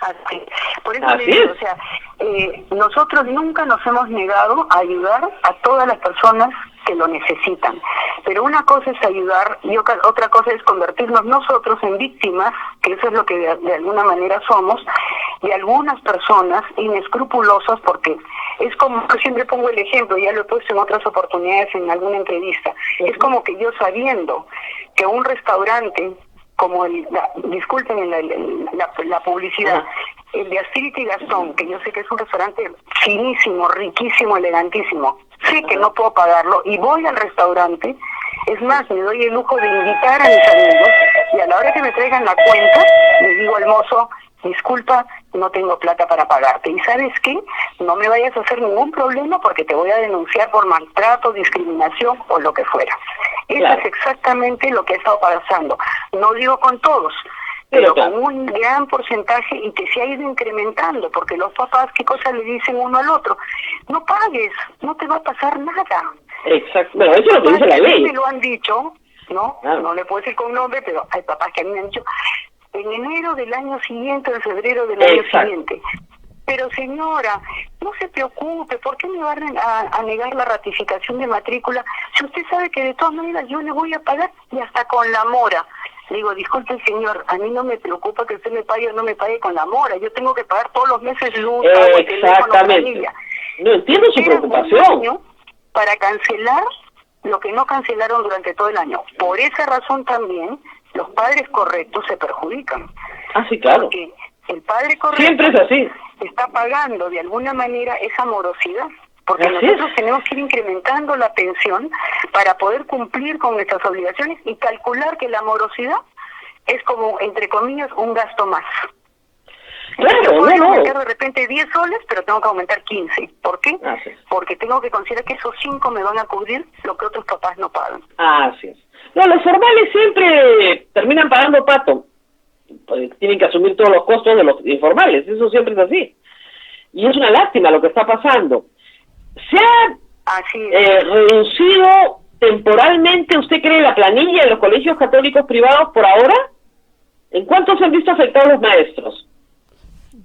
Así. Por eso le digo, o sea, nosotros nunca nos hemos negado a ayudar a todas las personas que lo necesitan. Pero una cosa es ayudar y otra cosa es convertirnos nosotros en víctimas, que eso es lo que de alguna manera somos, de algunas personas inescrupulosas, porque es como, yo siempre pongo el ejemplo, ya lo he puesto en otras oportunidades en alguna entrevista, es como que yo sabiendo que un restaurante como disculpen la publicidad, el de Astrid y Gastón, que yo sé que es un restaurante finísimo, riquísimo, elegantísimo, sé que no puedo pagarlo y voy al restaurante, es más, me doy el lujo de invitar a mis amigos y a la hora que me traigan la cuenta, le digo al mozo, disculpa, no tengo plata para pagarte. ¿Y sabes qué? No me vayas a hacer ningún problema porque te voy a denunciar por maltrato, discriminación o lo que fuera. Claro. Eso es exactamente lo que ha estado pasando. No digo con todos, pero claro, con un gran porcentaje y que se ha ido incrementando, porque los papás, ¿qué cosa le dicen uno al otro? No pagues, no te va a pasar nada. Exacto, bueno, eso es lo que dice la ley. Me lo han dicho, ¿no? Claro. No le puedo decir con nombre, pero hay papás que a mí me han dicho, en enero del año siguiente, en febrero del año siguiente. Pero señora, no se preocupe, ¿por qué me va a negar la ratificación de matrícula? Si usted sabe que de todas maneras yo le voy a pagar y hasta con la mora. Le digo, disculpe señor, a mí no me preocupa que usted me pague o no me pague con la mora. Yo tengo que pagar todos los meses luz, agua, teléfono, familia. No entiendo su preocupación. Para cancelar lo que no cancelaron durante todo el año. Por esa razón también los padres correctos se perjudican. Ah, sí, claro. Porque el padre correcto siempre es así, está pagando de alguna manera esa morosidad, porque nosotros tenemos que ir incrementando la pensión para poder cumplir con nuestras obligaciones y calcular que la morosidad es como, entre comillas, un gasto más. Claro, yo puedo aumentar de repente 10 soles, pero tengo que aumentar 15. ¿Por qué? Porque tengo que considerar que esos 5 me van a cubrir lo que otros papás no pagan. Así es. No, los formales siempre terminan pagando pato. Tienen que asumir todos los costos de los informales, eso siempre es así. Y es una lástima lo que está pasando. ¿Se ha reducido temporalmente, usted cree, la planilla de los colegios católicos privados por ahora? ¿En cuánto se han visto afectados los maestros?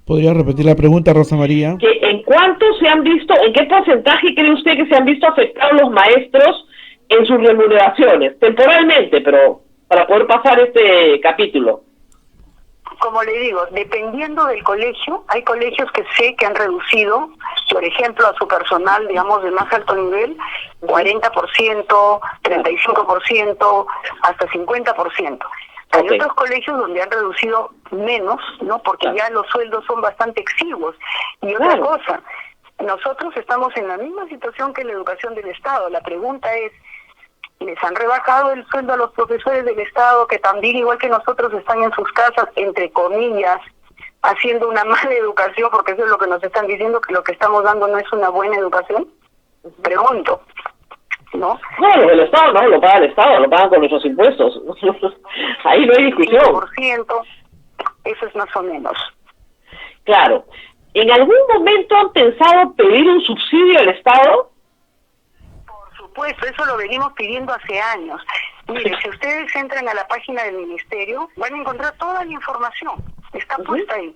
¿Podría repetir la pregunta, Rosa María? ¿En cuánto se han visto, en qué porcentaje cree usted que se han visto afectados los maestros en sus remuneraciones? Temporalmente, pero para poder pasar este capítulo. Como le digo, dependiendo del colegio, hay colegios que sé que han reducido, por ejemplo, a su personal, digamos, de más alto nivel, 40%, 35%, hasta 50%. Hay otros colegios donde han reducido menos, ¿no? Porque ya los sueldos son bastante exiguos. Y otra cosa, nosotros estamos en la misma situación que la educación del Estado. La pregunta es, les han rebajado el sueldo a los profesores del Estado, que también, igual que nosotros, están en sus casas, entre comillas, haciendo una mala educación, porque eso es lo que nos están diciendo, que lo que estamos dando no es una buena educación? Pregunto, ¿no? No, el Estado no, lo paga el Estado, lo pagan con nuestros impuestos. Ahí no hay discusión. 5%, eso es más o menos. Claro. ¿En algún momento han pensado pedir un subsidio al Estado? Pues eso lo venimos pidiendo hace años. Mire, si ustedes entran a la página del ministerio, van a encontrar toda la información. Está puesta ahí.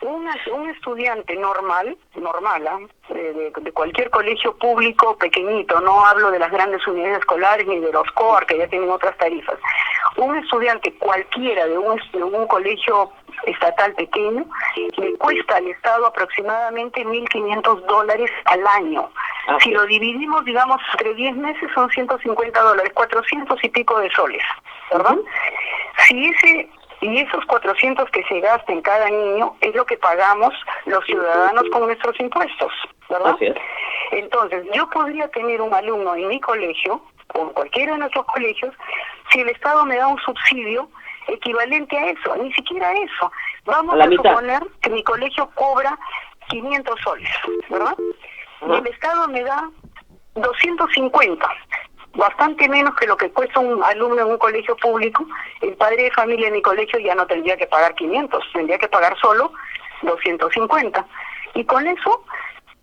Un estudiante normal, de cualquier colegio público pequeñito, no hablo de las grandes unidades escolares ni de los COAR, que ya tienen otras tarifas. Un estudiante cualquiera de un colegio estatal pequeño le cuesta al Estado aproximadamente $1,500 al año. Si lo dividimos, digamos, entre 10 meses son $150, 400 y pico de soles, ¿verdad? Y esos 400 que se gasten cada niño es lo que pagamos los ciudadanos con nuestros impuestos, ¿verdad? Entonces, yo podría tener un alumno en mi colegio, o en cualquiera de nuestros colegios, si el Estado me da un subsidio equivalente a eso, ni siquiera a eso. Vamos a suponer que mi colegio cobra 500 soles, ¿verdad? Y el Estado me da 250, bastante menos que lo que cuesta un alumno en un colegio público. El padre de familia en mi colegio ya no tendría que pagar 500, tendría que pagar solo 250. Y con eso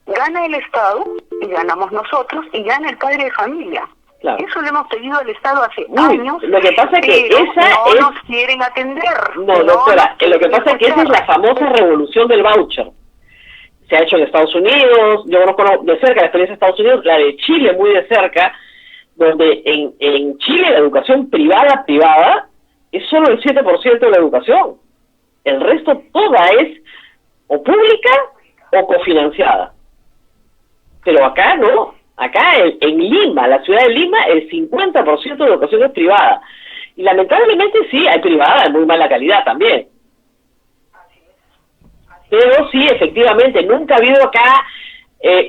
gana el Estado, y ganamos nosotros, y gana el padre de familia. Claro. Eso le hemos pedido al Estado hace años. Lo que pasa es que no nos quieren atender. No, doctora, lo que pasa es que esa es la famosa revolución del voucher. Se ha hecho en Estados Unidos, yo conozco de cerca la experiencia de Estados Unidos, la de Chile muy de cerca, donde en Chile la educación privada es solo el 7% de la educación. El resto toda es o pública o cofinanciada. Pero acá no. Acá en Lima, la ciudad de Lima, el 50% de la educación es privada. Y lamentablemente sí, hay privada de muy mala calidad también. Pero sí, efectivamente, nunca ha habido acá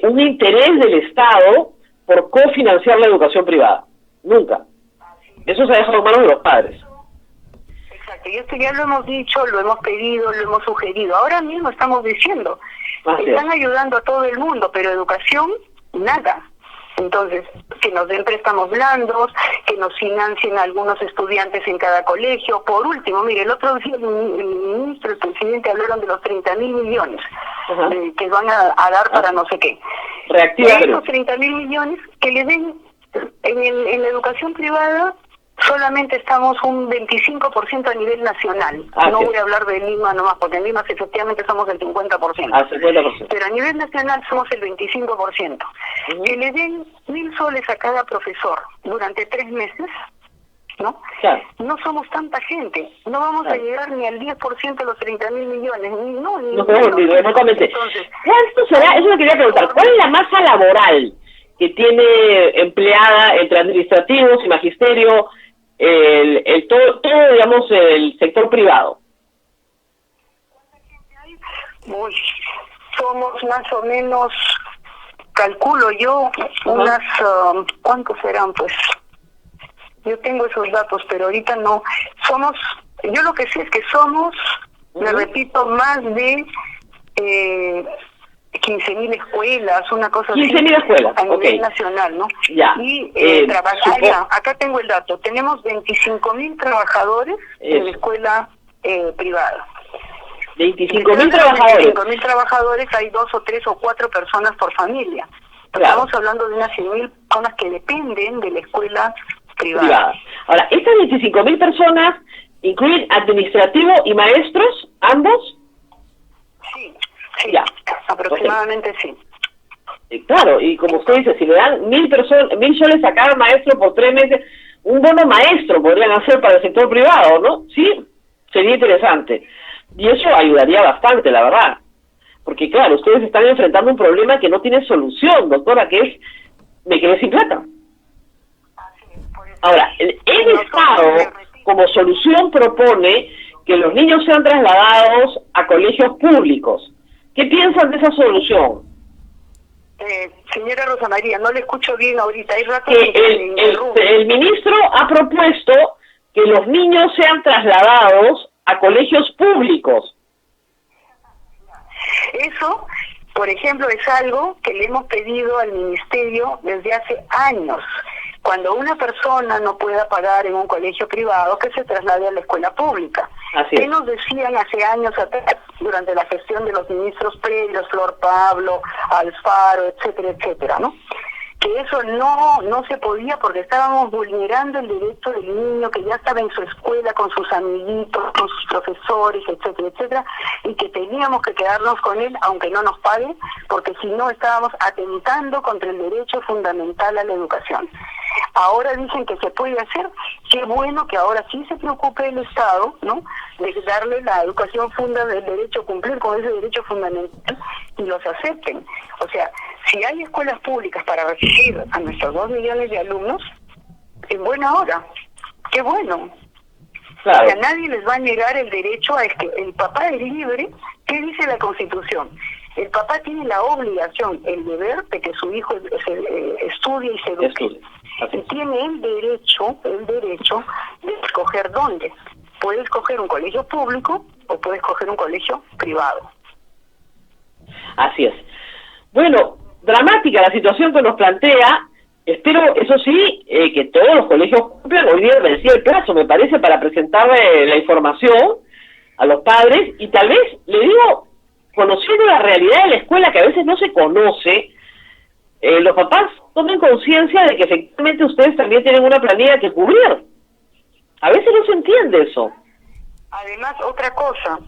un interés del Estado por cofinanciar la educación privada. Nunca. Eso se ha dejado en manos de los padres. Exacto, y esto ya lo hemos dicho, lo hemos pedido, lo hemos sugerido. Ahora mismo estamos diciendo, están ayudando a todo el mundo, pero educación, nada. Entonces, que nos den préstamos blandos, que nos financien algunos estudiantes en cada colegio. Por último, mire, el otro día el ministro, el presidente hablaron de los 30.000 millones que van a dar para no sé qué. Esos 30.000 millones que le den en la educación privada, solamente estamos un 25% a nivel nacional. No voy a hablar de Lima nomás, porque en Lima efectivamente somos el 50%. 50%. Pero a nivel nacional somos el 25%. Que le den 1.000 soles a cada profesor durante 3 meses, ¿no? Claro. No somos tanta gente. No vamos a llegar ni al 10% de los 30.000 millones. No podemos decirlo, remotamente. Entonces, ¿cuánto será? Eso lo quería preguntar. ¿Cuál es la masa laboral que tiene empleada entre administrativos y magisterio, todo, digamos, el sector privado? Somos más o menos, calculo yo, unas, ¿cuántos serán? Pues yo tengo esos datos, pero ahorita no. Yo lo que sé es que somos, le repito, más de 15.000 escuelas, una cosa así. 15.000 escuelas, a nivel nacional, ¿no? Ya. Y acá tengo el dato, tenemos 25.000 trabajadores en la escuela privada. 25.000 trabajadores. 25.000 trabajadores, hay 2 o 3 o 4 personas por familia. Claro. Estamos hablando de unas 100.000 personas que dependen de la escuela privada. Ahora, ¿estas 25.000 personas incluyen administrativo y maestros, ambos? Sí, ya. Aproximadamente sí. Claro, y como usted dice, si le dan 1.000 soles a cada maestro por 3 meses, un bono maestro podrían hacer para el sector privado, ¿no? Sí, sería interesante. Y eso ayudaría bastante, la verdad. Porque claro, ustedes están enfrentando un problema que no tiene solución, doctora, que es, me quedé sin plata. Ahora, el Estado, como solución, propone que los niños sean trasladados a colegios públicos. ¿Qué piensan de esa solución? Señora Rosa María, no le escucho bien ahorita. Hay rato el ministro ha propuesto que los niños sean trasladados a colegios públicos. Eso, por ejemplo, es algo que le hemos pedido al ministerio desde hace años. Cuando una persona no pueda pagar en un colegio privado, que se traslade a la escuela pública. ¿Qué nos decían hace años atrás, durante la gestión de los ministros previos, Flor Pablo, Alfaro, etcétera, etcétera, ¿no? Que eso no se podía porque estábamos vulnerando el derecho del niño que ya estaba en su escuela con sus amiguitos, con sus profesores, etcétera, etcétera, y que teníamos que quedarnos con él aunque no nos pague, porque si no estábamos atentando contra el derecho fundamental a la educación. Ahora dicen que se puede hacer. Qué bueno que ahora sí se preocupe el Estado, ¿no?, de darle la educación del derecho, cumplir con ese derecho fundamental y los acepten. O sea, si hay escuelas públicas para recibir a nuestros 2 millones de alumnos, en buena hora. Qué bueno. Claro. O sea, nadie les va a negar el derecho a que el papá es libre. ¿Qué dice la Constitución? El papá tiene la obligación, el deber de que su hijo estudie y se eduque. Así y es. tiene el derecho de escoger dónde. Puede escoger un colegio público o puede escoger un colegio privado. Así es. Bueno, dramática la situación que nos plantea. Espero, eso sí, que todos los colegios cumplan. Hoy día vencía el plazo, me parece, para presentarle la información a los padres. Y tal vez, le digo, conociendo la realidad de la escuela, que a veces no se conoce, los papás tomen conciencia de que efectivamente ustedes también tienen una planilla que cubrir. A veces no se entiende eso. Además, otra cosa,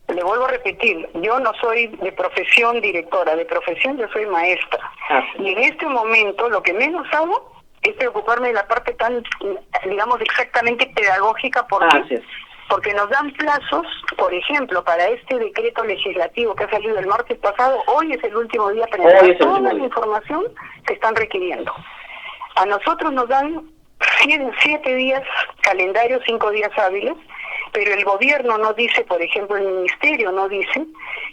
le vuelvo a repetir, yo no soy de profesión directora, de profesión yo soy maestra. Sí. Y en este momento lo que menos hago es preocuparme de la parte tan, digamos, exactamente pedagógica. Así es. Porque nos dan plazos, por ejemplo, para este decreto legislativo que ha salido el martes pasado. Hoy es el último día para entregar toda la información que están requiriendo. A nosotros nos dan 7 días calendario, 5 días hábiles, pero el gobierno no dice, por ejemplo, el ministerio no dice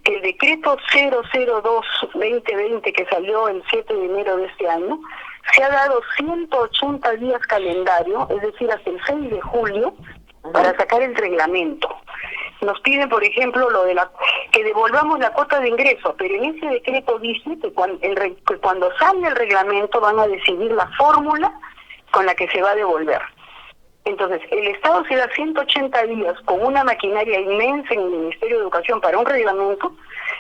que el decreto 002-2020 que salió el 7 de enero de este año, se ha dado 180 días calendario, es decir, hasta el 6 de julio, para sacar el reglamento. Nos piden, por ejemplo, que devolvamos la cuota de ingreso, pero en ese decreto dice que cuando salga el reglamento van a decidir la fórmula con la que se va a devolver. Entonces, el Estado se da 180 días con una maquinaria inmensa en el Ministerio de Educación para un reglamento,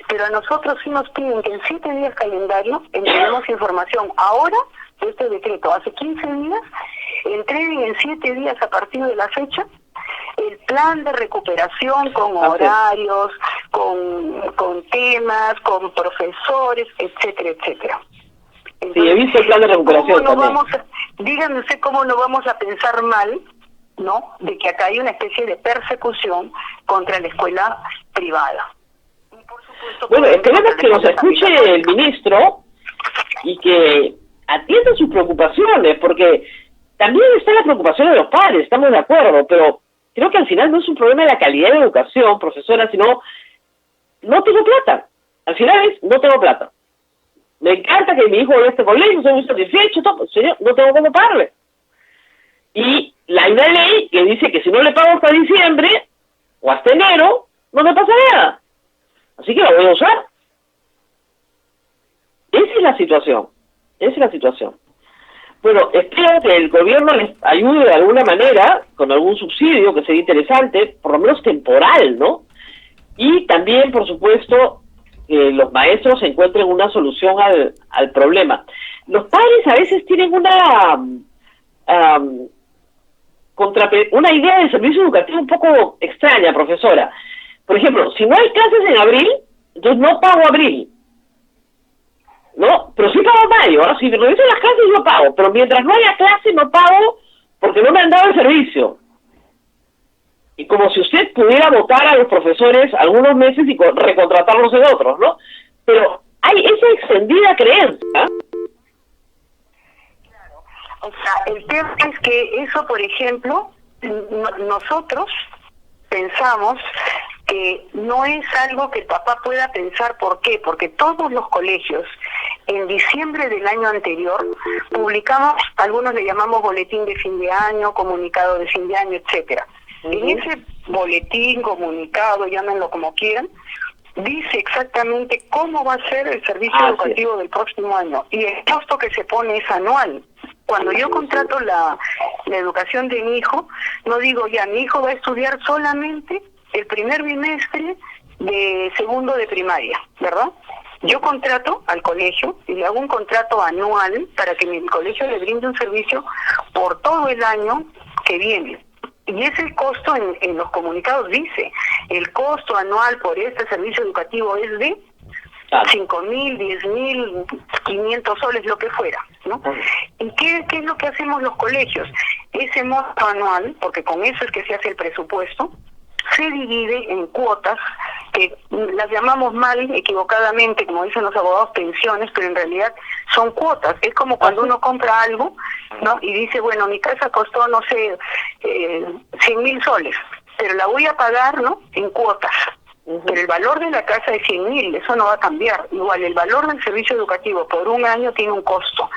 pero a nosotros sí nos piden que en 7 días calendario entreguemos información. Ahora, este decreto, hace 15 días, entreguen en 7 días a partir de la fecha el plan de recuperación con horarios, con temas, con profesores, etcétera, etcétera. Entonces, sí, he visto el plan de recuperación también. Díganme usted cómo no vamos a pensar mal, ¿no?, de que acá hay una especie de persecución contra la escuela privada. Y por supuesto, bueno, esperemos que nos escuche el ministro y que atienda sus preocupaciones, porque también está la preocupación de los padres, estamos de acuerdo, pero creo que al final no es un problema de la calidad de educación, profesora, sino no tengo plata. Al final es, no tengo plata. Me encanta que mi hijo vaya a este colegio, soy muy satisfecho, todo, señor, no tengo cómo pagarle. Y hay una ley que dice que si no le pago hasta diciembre o hasta enero, no me pasa nada. Así que la voy a usar. Esa es la situación. Esa es la situación. Bueno, espero que el gobierno les ayude de alguna manera, con algún subsidio que sería interesante, por lo menos temporal, ¿no? Y también, por supuesto, que los maestros encuentren una solución al problema. Los padres a veces tienen una idea del servicio educativo un poco extraña, profesora. Por ejemplo, si no hay clases en abril, entonces no pago abril, ¿no? Pero sí pago mayo, ¿no? Si regresan las clases yo pago, pero mientras no haya clase no pago porque no me han dado el servicio. Y como si usted pudiera votar a los profesores algunos meses y recontratarlos en otros, ¿no? Pero hay esa extendida creencia. O sea, el tema es que eso, por ejemplo, nosotros pensamos que no es algo que el papá pueda pensar. ¿Por qué? Porque todos los colegios, en diciembre del año anterior, publicamos, algunos le llamamos boletín de fin de año, comunicado de fin de año, etcétera. En ese boletín, comunicado, llámenlo como quieran, dice exactamente cómo va a ser el servicio educativo del próximo año. Y el costo que se pone es anual. Cuando yo contrato la educación de mi hijo, no digo ya, mi hijo va a estudiar solamente el primer bimestre de segundo de primaria, ¿verdad? Yo contrato al colegio y le hago un contrato anual para que mi colegio le brinde un servicio por todo el año que viene. Y ese costo en los comunicados dice, el costo anual por este servicio educativo es de 5.000, 10.000, 500 soles, lo que fuera, ¿no? ¿Y qué es lo que hacemos los colegios? Ese monto anual, porque con eso es que se hace el presupuesto, se divide en cuotas, que las llamamos mal, equivocadamente, como dicen los abogados, pensiones, pero en realidad son cuotas. Es como cuando uno compra algo, ¿no? Y dice, bueno, mi casa costó, no sé, 100.000 soles, pero la voy a pagar, ¿no?, en cuotas. Pero el valor de la casa es 100.000, eso no va a cambiar. Igual, el valor del servicio educativo por un año tiene un costo.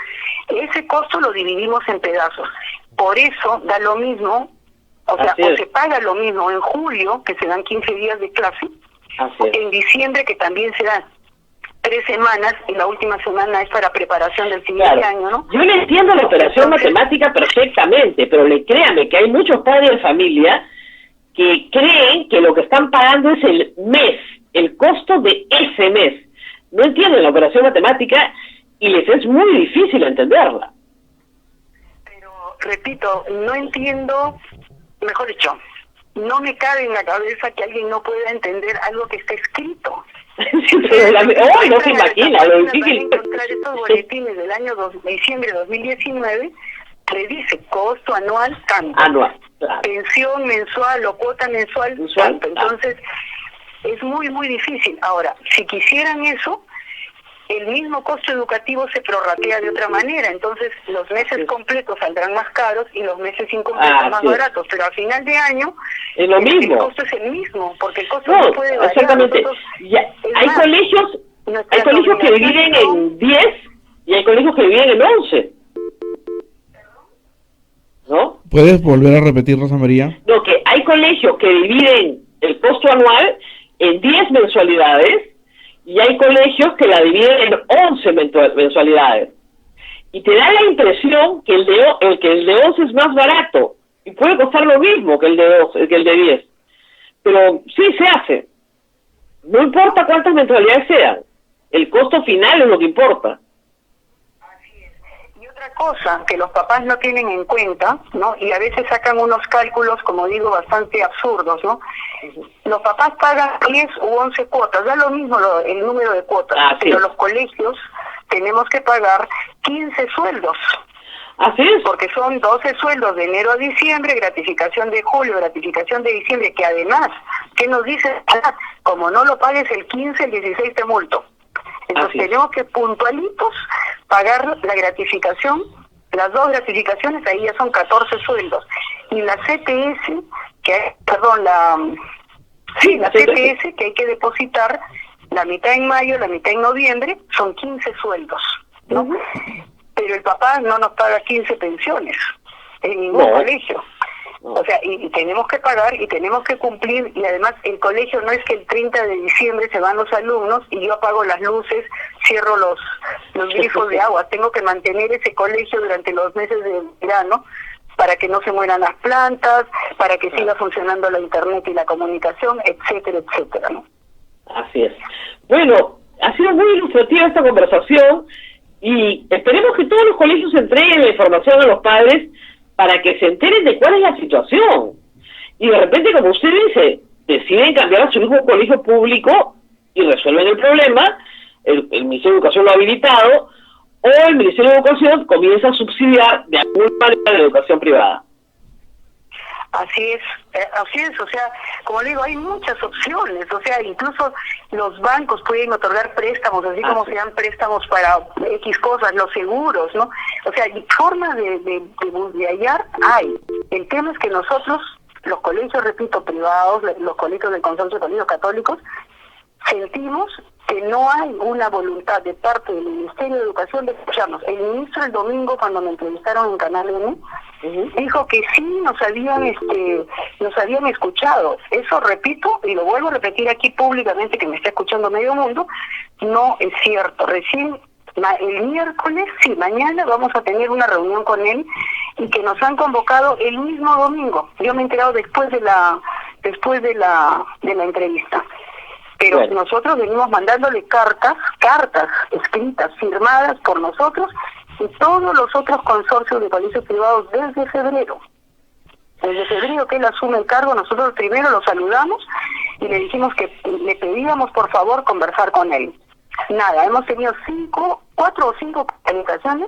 Ese costo lo dividimos en pedazos. Por eso da lo mismo, o sea, o se paga lo mismo en julio, que se dan 15 días de clase, en diciembre, que también se dan 3 semanas, y la última semana es para preparación del siguiente año, ¿no? Yo le entiendo la operación matemática perfectamente, pero créame que hay muchos padres de familia que creen que lo que están pagando es el mes, el costo de ese mes. No entienden la operación matemática y les es muy difícil entenderla. Pero, repito, no entiendo, mejor dicho, no me cabe en la cabeza que alguien no pueda entender algo que está escrito. Sí, pero no se imagina lo difícil. Encontrar estos boletines del año diciembre de 2019, le dice costo anual tanto, claro. Pensión mensual o cuota mensual tanto. Entonces, es muy, muy difícil. Ahora, si quisieran eso, el mismo costo educativo se prorratea de otra manera, entonces los meses completos saldrán más caros y los meses incompletos más baratos, pero a final de año es lo mismo. El costo es el mismo, porque el costo no puede variar. Exactamente. Hay colegios que dividen en 10 y hay colegios que dividen en 11. ¿No? ¿Puedes volver a repetir, Rosa María? No, que hay colegios que dividen el costo anual en 10 mensualidades y hay colegios que la dividen en 11 mensualidades. Y te da la impresión que el de 11 es más barato y puede costar lo mismo que el de 10. Pero sí se hace. No importa cuántas mensualidades sean. El costo final es lo que importa. Otra cosa que los papás no tienen en cuenta, ¿no? Y a veces sacan unos cálculos, como digo, bastante absurdos, ¿no? Los papás pagan 10 u 11 cuotas, da lo mismo el número de cuotas, pero los colegios tenemos que pagar 15 sueldos. Así es. Porque son 12 sueldos de enero a diciembre, gratificación de julio, gratificación de diciembre, que además, ¿qué nos dice? Como no lo pagues el 15, el 16 te multo. Entonces tenemos que puntualitos pagar la gratificación, las 2 gratificaciones, ahí ya son 14 sueldos. Y la CPS, la CPS que hay que depositar, la mitad en mayo, la mitad en noviembre, son 15 sueldos, ¿no? Pero el papá no nos paga 15 pensiones en ningún colegio. O sea, y tenemos que pagar y tenemos que cumplir, y además el colegio no es que el 30 de diciembre se van los alumnos y yo apago las luces, cierro los grifos de agua. Tengo que mantener ese colegio durante los meses de verano para que no se mueran las plantas, para que siga funcionando la internet y la comunicación, etcétera, etcétera, ¿no? Así es. Bueno, ha sido muy ilustrativa esta conversación y esperemos que todos los colegios entreguen la información a los padres para que se enteren de cuál es la situación. Y de repente, como usted dice, deciden cambiar a su hijo a un colegio público y resuelven el problema, el Ministerio de Educación lo ha habilitado, o el Ministerio de Educación comienza a subsidiar de alguna manera la educación privada. Así es, o sea, como le digo, hay muchas opciones, o sea, incluso los bancos pueden otorgar préstamos, así como se dan préstamos para X cosas, los seguros, ¿no? O sea, hay formas de hallar, hay. El tema es que nosotros, los colegios, repito, privados, los colegios del Consorcio de Colegios Católicos, sentimos que no hay una voluntad de parte del Ministerio de Educación de escucharnos. El ministro el domingo, cuando me entrevistaron en Canal N, dijo que sí nos habían escuchado. Eso, repito, y lo vuelvo a repetir aquí públicamente, que me está escuchando medio mundo, no es cierto. Recién el miércoles, sí, mañana vamos a tener una reunión con él y que nos han convocado el mismo domingo. Yo me he enterado después de la entrevista. Pero nosotros venimos mandándole cartas escritas, firmadas por nosotros y todos los otros consorcios de colegios privados desde febrero. Desde febrero que él asume el cargo, nosotros primero lo saludamos y le dijimos que le pedíamos por favor conversar con él. Nada, hemos tenido 4 o 5 comunicaciones,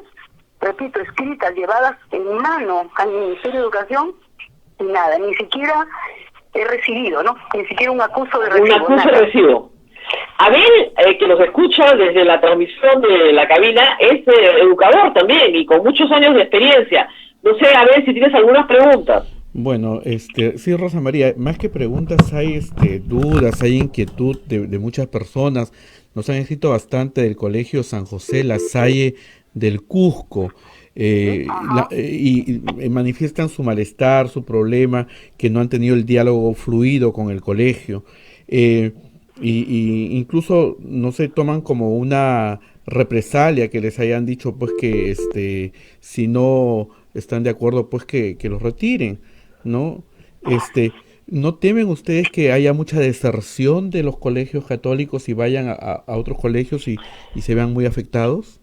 repito, escritas, llevadas en mano al Ministerio de Educación y nada, ni siquiera he recibido, ¿no? Ni siquiera un acuso de recibo. Un acuso de recibo. Abel, que nos escucha desde la transmisión de la cabina, es educador también y con muchos años de experiencia. No sé, Abel, si tienes algunas preguntas. Bueno, sí, Rosa María, más que preguntas hay dudas, hay inquietud de muchas personas. Nos han escrito bastante del Colegio San José La Salle del Cusco. Y manifiestan su malestar, su problema, que no han tenido el diálogo fluido con el colegio. Y incluso no se toman como una represalia que les hayan dicho pues que si no están de acuerdo pues que los retiren, ¿no? ¿No temen ustedes que haya mucha deserción de los colegios católicos y vayan a otros colegios y se vean muy afectados?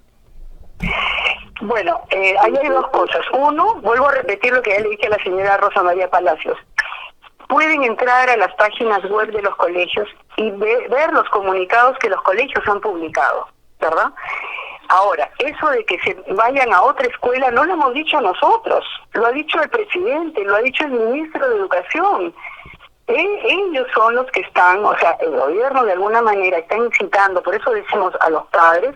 Bueno, ahí hay dos cosas. Uno, vuelvo a repetir lo que ya le dije a la señora Rosa María Palacios. Pueden entrar a las páginas web de los colegios y ver los comunicados que los colegios han publicado, ¿verdad? Ahora, eso de que se vayan a otra escuela no lo hemos dicho nosotros, lo ha dicho el presidente, lo ha dicho el ministro de Educación. Ellos son los que están, o sea, el gobierno de alguna manera está incitando, por eso decimos a los padres,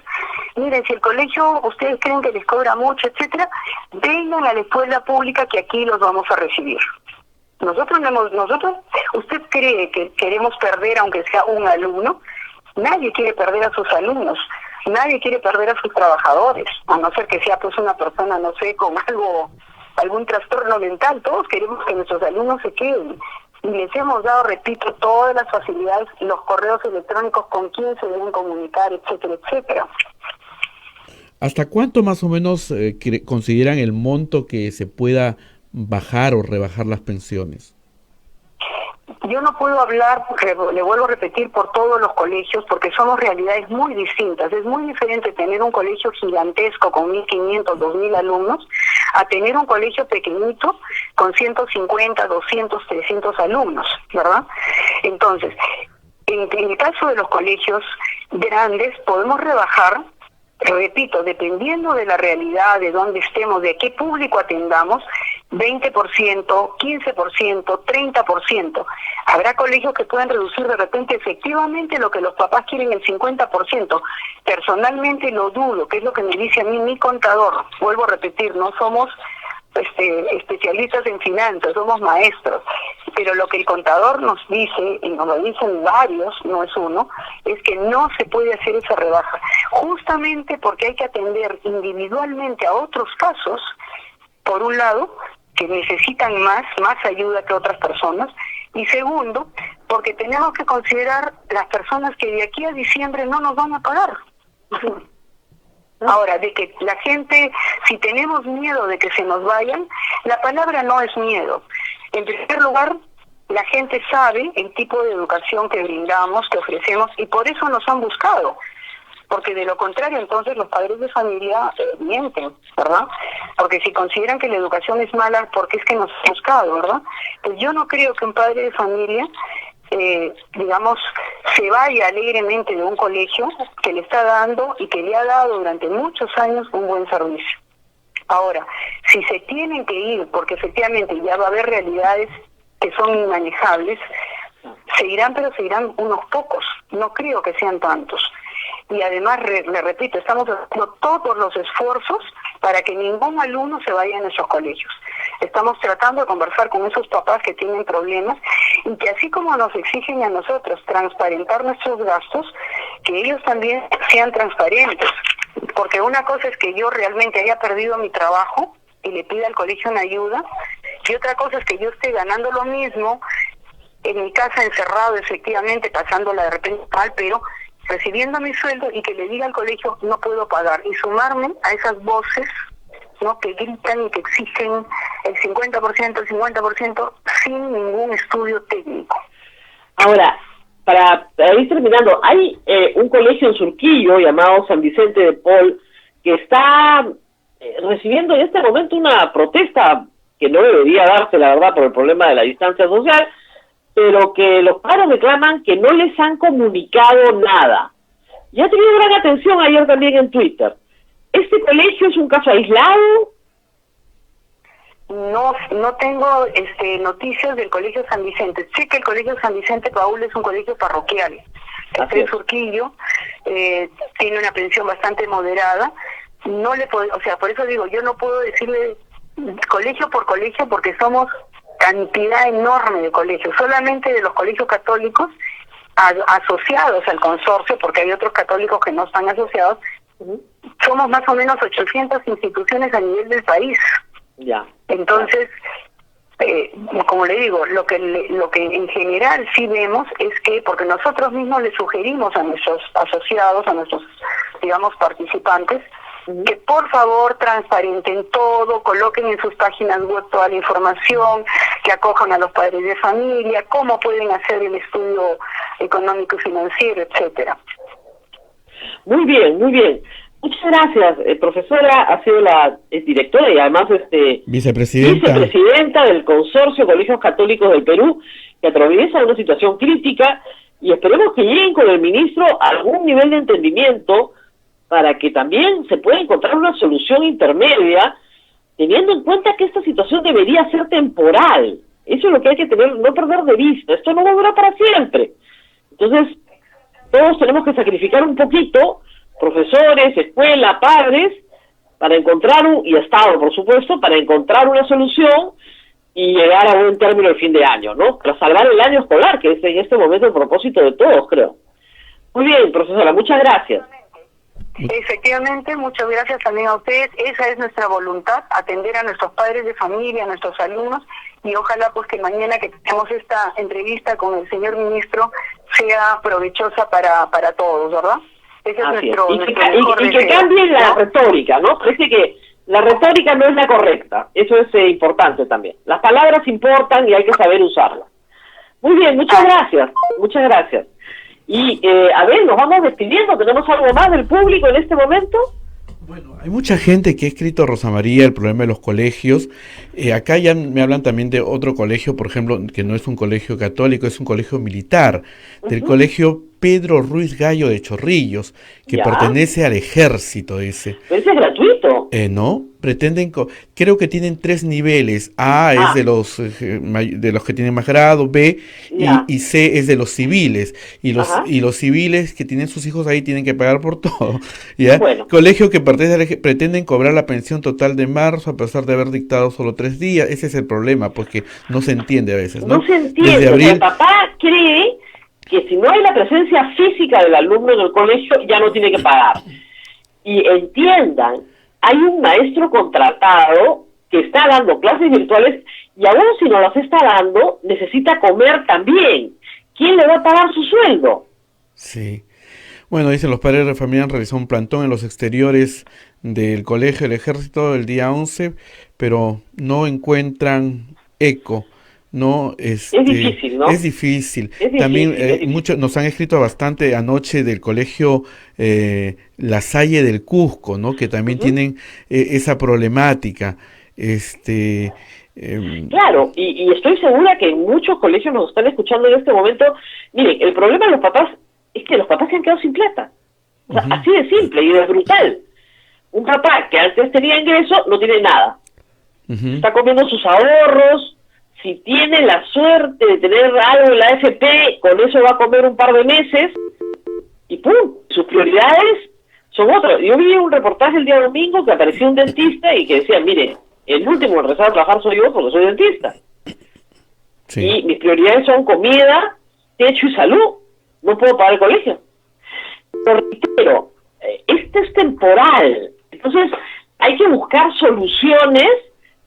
miren, si el colegio ustedes creen que les cobra mucho, etcétera, vengan a la escuela pública que aquí los vamos a recibir. Nosotros, ¿usted cree que queremos perder aunque sea un alumno? Nadie quiere perder a sus alumnos, nadie quiere perder a sus trabajadores, a no ser que sea pues una persona, no sé, con algún trastorno mental. Todos queremos que nuestros alumnos se queden. Y les hemos dado, repito, todas las facilidades, los correos electrónicos con quién se deben comunicar, etcétera, etcétera. ¿Hasta cuánto más o menos consideran el monto que se pueda bajar o rebajar las pensiones? Yo no puedo hablar, le vuelvo a repetir, por todos los colegios, porque somos realidades muy distintas. Es muy diferente tener un colegio gigantesco con 1.500, 2.000 alumnos, a tener un colegio pequeñito con 150, 200, 300 alumnos, ¿verdad? Entonces, en el caso de los colegios grandes, podemos rebajar, repito, dependiendo de la realidad, de dónde estemos, de qué público atendamos, 20%, 15%, 30%. Habrá colegios que pueden reducir de repente efectivamente lo que los papás quieren, el 50%. Personalmente lo dudo, que es lo que me dice a mí mi contador. Vuelvo a repetir, no somos especialistas en finanzas, somos maestros. Pero lo que el contador nos dice, y nos lo dicen varios, no es uno, es que no se puede hacer esa rebaja. Justamente porque hay que atender individualmente a otros casos, por un lado, que necesitan más ayuda que otras personas, y segundo, porque tenemos que considerar las personas que de aquí a diciembre no nos van a pagar. Ahora, de que la gente, si tenemos miedo de que se nos vayan, la palabra no es miedo. En primer lugar, la gente sabe el tipo de educación que brindamos, que ofrecemos, y por eso nos han buscado. Porque de lo contrario, entonces los padres de familia mienten, ¿verdad? Porque si consideran que la educación es mala, ¿por qué es que nos han buscado, verdad? Pues yo no creo que un padre de familia, se vaya alegremente de un colegio que le está dando y que le ha dado durante muchos años un buen servicio. Ahora, si se tienen que ir, porque efectivamente ya va a haber realidades que son inmanejables, se irán, pero se irán unos pocos, no creo que sean tantos. Y además, le repito, estamos haciendo todos los esfuerzos para que ningún alumno se vaya a nuestros colegios. Estamos tratando de conversar con esos papás que tienen problemas y que así como nos exigen a nosotros transparentar nuestros gastos, que ellos también sean transparentes. Porque una cosa es que yo realmente haya perdido mi trabajo y le pida al colegio una ayuda, y otra cosa es que yo esté ganando lo mismo en mi casa encerrado, efectivamente, pasándola de repente mal, pero recibiendo mi sueldo, y que le diga al colegio no puedo pagar, y sumarme a esas voces, ¿no?, que gritan y que exigen el 50%, el 50%, sin ningún estudio técnico. Ahora, para ir terminando, hay un colegio en Surquillo llamado San Vicente de Paul que está recibiendo en este momento una protesta que no debería darse, la verdad, por el problema de la distancia social, pero que los padres reclaman que no les han comunicado nada. Y ha tenido gran atención ayer también en Twitter. ¿Este colegio es un caso aislado? No tengo noticias del Colegio San Vicente. Sé que el Colegio San Vicente Paul es un colegio parroquial. Está en Surquillo, tiene una pensión bastante moderada. No le puedo, por eso digo, yo no puedo decirle colegio por colegio porque somos cantidad enorme de colegios, solamente de los colegios católicos asociados al consorcio, porque hay otros católicos que no están asociados, somos más o menos 800 instituciones a nivel del país. Ya. Entonces, como le digo, lo que en general sí vemos es que, porque nosotros mismos le sugerimos a nuestros asociados, a nuestros, digamos, participantes, que por favor transparenten todo, coloquen en sus páginas web toda la información, que acojan a los padres de familia, cómo pueden hacer el estudio económico y financiero, etcétera. Muy bien, muy bien. Muchas gracias, profesora. Ha sido la directora y además vicepresidenta del Consorcio de Colegios Católicos del Perú, que atraviesa una situación crítica, y esperemos que lleguen con el ministro a algún nivel de entendimiento para que también se pueda encontrar una solución intermedia, teniendo en cuenta que esta situación debería ser temporal. Eso es lo que hay que tener, no perder de vista. Esto no va a durar para siempre. Entonces, todos tenemos que sacrificar un poquito, profesores, escuela, padres, para encontrar y Estado, por supuesto, para encontrar una solución y llegar a buen término el fin de año, ¿no? Para salvar el año escolar, que es en este momento el propósito de todos, creo. Muy bien, profesora, muchas gracias. Efectivamente, muchas gracias también a ustedes. Esa es nuestra voluntad, atender a nuestros padres de familia, a nuestros alumnos, y ojalá pues que mañana que tengamos esta entrevista con el señor ministro sea provechosa para todos, ¿verdad? Ese es nuestro y que cambie la retórica, ¿no? Parece que la retórica no es la correcta. Eso es importante también. Las palabras importan y hay que saber usarlas. Muy bien, muchas gracias. Muchas gracias. Y, a ver, nos vamos despidiendo. ¿Tenemos algo más del público en este momento? Bueno, hay mucha gente que ha escrito a Rosa María el problema de los colegios. Acá ya me hablan también de otro colegio, por ejemplo, que no es un colegio católico, es un colegio militar, del colegio Pedro Ruiz Gallo de Chorrillos, que pertenece al ejército, dice. ¿Pero ese es gratuito? No, pretenden, creo que tienen 3 niveles. A es de los que tienen más grado, B y C es de los civiles. Y los civiles que tienen sus hijos ahí tienen que pagar por todo. ¿Ya? Bueno. Colegio que pretenden cobrar la pensión total de marzo a pesar de haber dictado solo 3 días. Ese es el problema, porque no se entiende a veces, ¿no? No se entiende. Desde abril, el papá cree que si no hay la presencia física del alumno en el colegio, ya no tiene que pagar. Y entiendan, hay un maestro contratado que está dando clases virtuales y aún si no las está dando, necesita comer también. ¿Quién le va a pagar su sueldo? Sí. Bueno, dicen los padres de familia han realizado un plantón en los exteriores del colegio del ejército el día 11, pero no encuentran eco. No, es difícil, ¿no? Es difícil. También muchos nos han escrito bastante anoche del colegio La Salle del Cusco, ¿no? Que también tienen esa problemática. Claro, y estoy segura que muchos colegios nos están escuchando en este momento. Miren, el problema de los papás es que los papás se han quedado sin plata. O sea, así de simple y de brutal. Un papá que antes tenía ingreso no tiene nada. Está comiendo sus ahorros. Si tiene la suerte de tener algo en la AFP, con eso va a comer un par de meses y ¡pum! Sus prioridades son otras. Yo vi un reportaje el día domingo que apareció un dentista y que decía, mire, el último en regresar a trabajar soy yo porque soy dentista. Sí. Y mis prioridades son comida, techo y salud. No puedo pagar el colegio. Pero esto es temporal. Entonces hay que buscar soluciones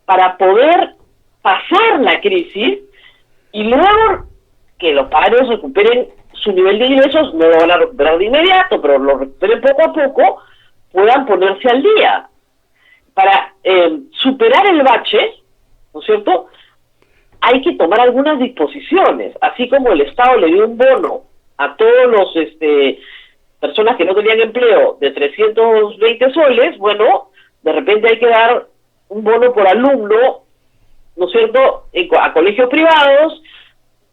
para poder pasar la crisis y luego que los padres recuperen su nivel de ingresos, no lo van a recuperar de inmediato, pero lo recuperen poco a poco, puedan ponerse al día. Para superar el bache, ¿no es cierto?, hay que tomar algunas disposiciones, así como el Estado le dio un bono a todos los personas que no tenían empleo de 320 soles, bueno, de repente hay que dar un bono por alumno, ¿no es cierto?, a colegios privados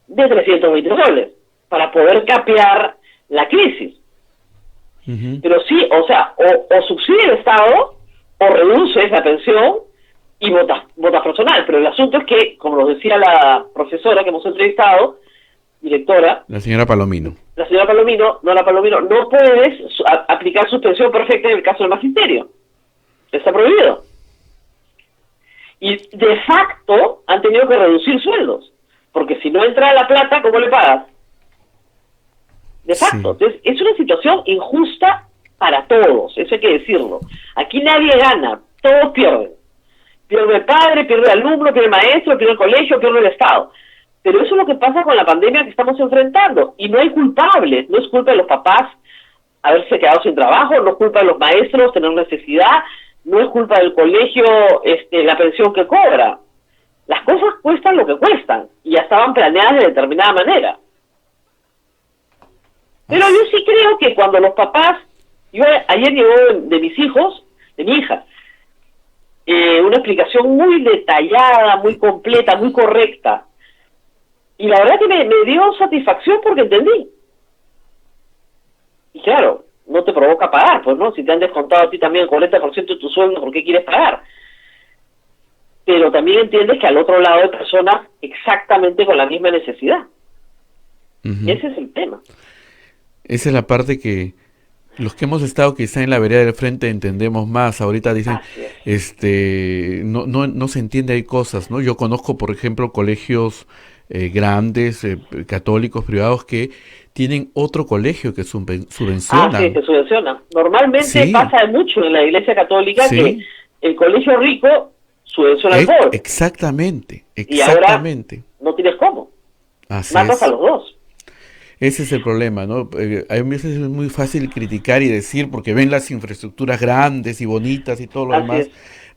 de 320 soles, para poder capear la crisis. Pero sí, o sea, o subsidia el Estado, o reduce esa pensión, y vota personal. Pero el asunto es que, como nos decía la profesora que hemos entrevistado, directora... La señora Palomino. La señora Palomino, no puedes aplicar suspensión perfecta en el caso del magisterio. Está prohibido. Y de facto han tenido que reducir sueldos, porque si no entra la plata, ¿cómo le pagas? De facto. Sí. Entonces, es una situación injusta para todos, eso hay que decirlo. Aquí nadie gana, todos pierden. Pierde el padre, pierde el alumno, pierde el maestro, pierde el colegio, pierde el Estado. Pero eso es lo que pasa con la pandemia que estamos enfrentando. Y no hay culpables, no es culpa de los papás haberse quedado sin trabajo, no es culpa de los maestros tener necesidad, no es culpa del colegio la pensión que cobra. Las cosas cuestan lo que cuestan y ya estaban planeadas de determinada manera. Pero yo sí creo que cuando los papás, ayer llegó de mis hijos, de mi hija, una explicación muy detallada, muy completa, muy correcta, y la verdad que me dio satisfacción porque entendí. Y claro, no te provoca pagar, pues no, si te han descontado a ti también el 40% de tu sueldo, ¿por qué quieres pagar? Pero también entiendes que al otro lado hay personas exactamente con la misma necesidad. Uh-huh. Ese es el tema. Esa es la parte que los que hemos estado quizá en la vereda del frente entendemos más. Ahorita dicen, no se entiende, hay cosas, ¿no? Yo conozco, por ejemplo, colegios grandes, católicos, privados, que tienen otro colegio que subvenciona. Sí, que subvenciona. Normalmente pasa mucho en la Iglesia Católica que el colegio rico subvenciona al pobre. Exactamente. Y ahora no tienes cómo. Matas a los dos. Ese es el problema, ¿no? A veces es muy fácil criticar y decir porque ven las infraestructuras grandes y bonitas y todo lo demás,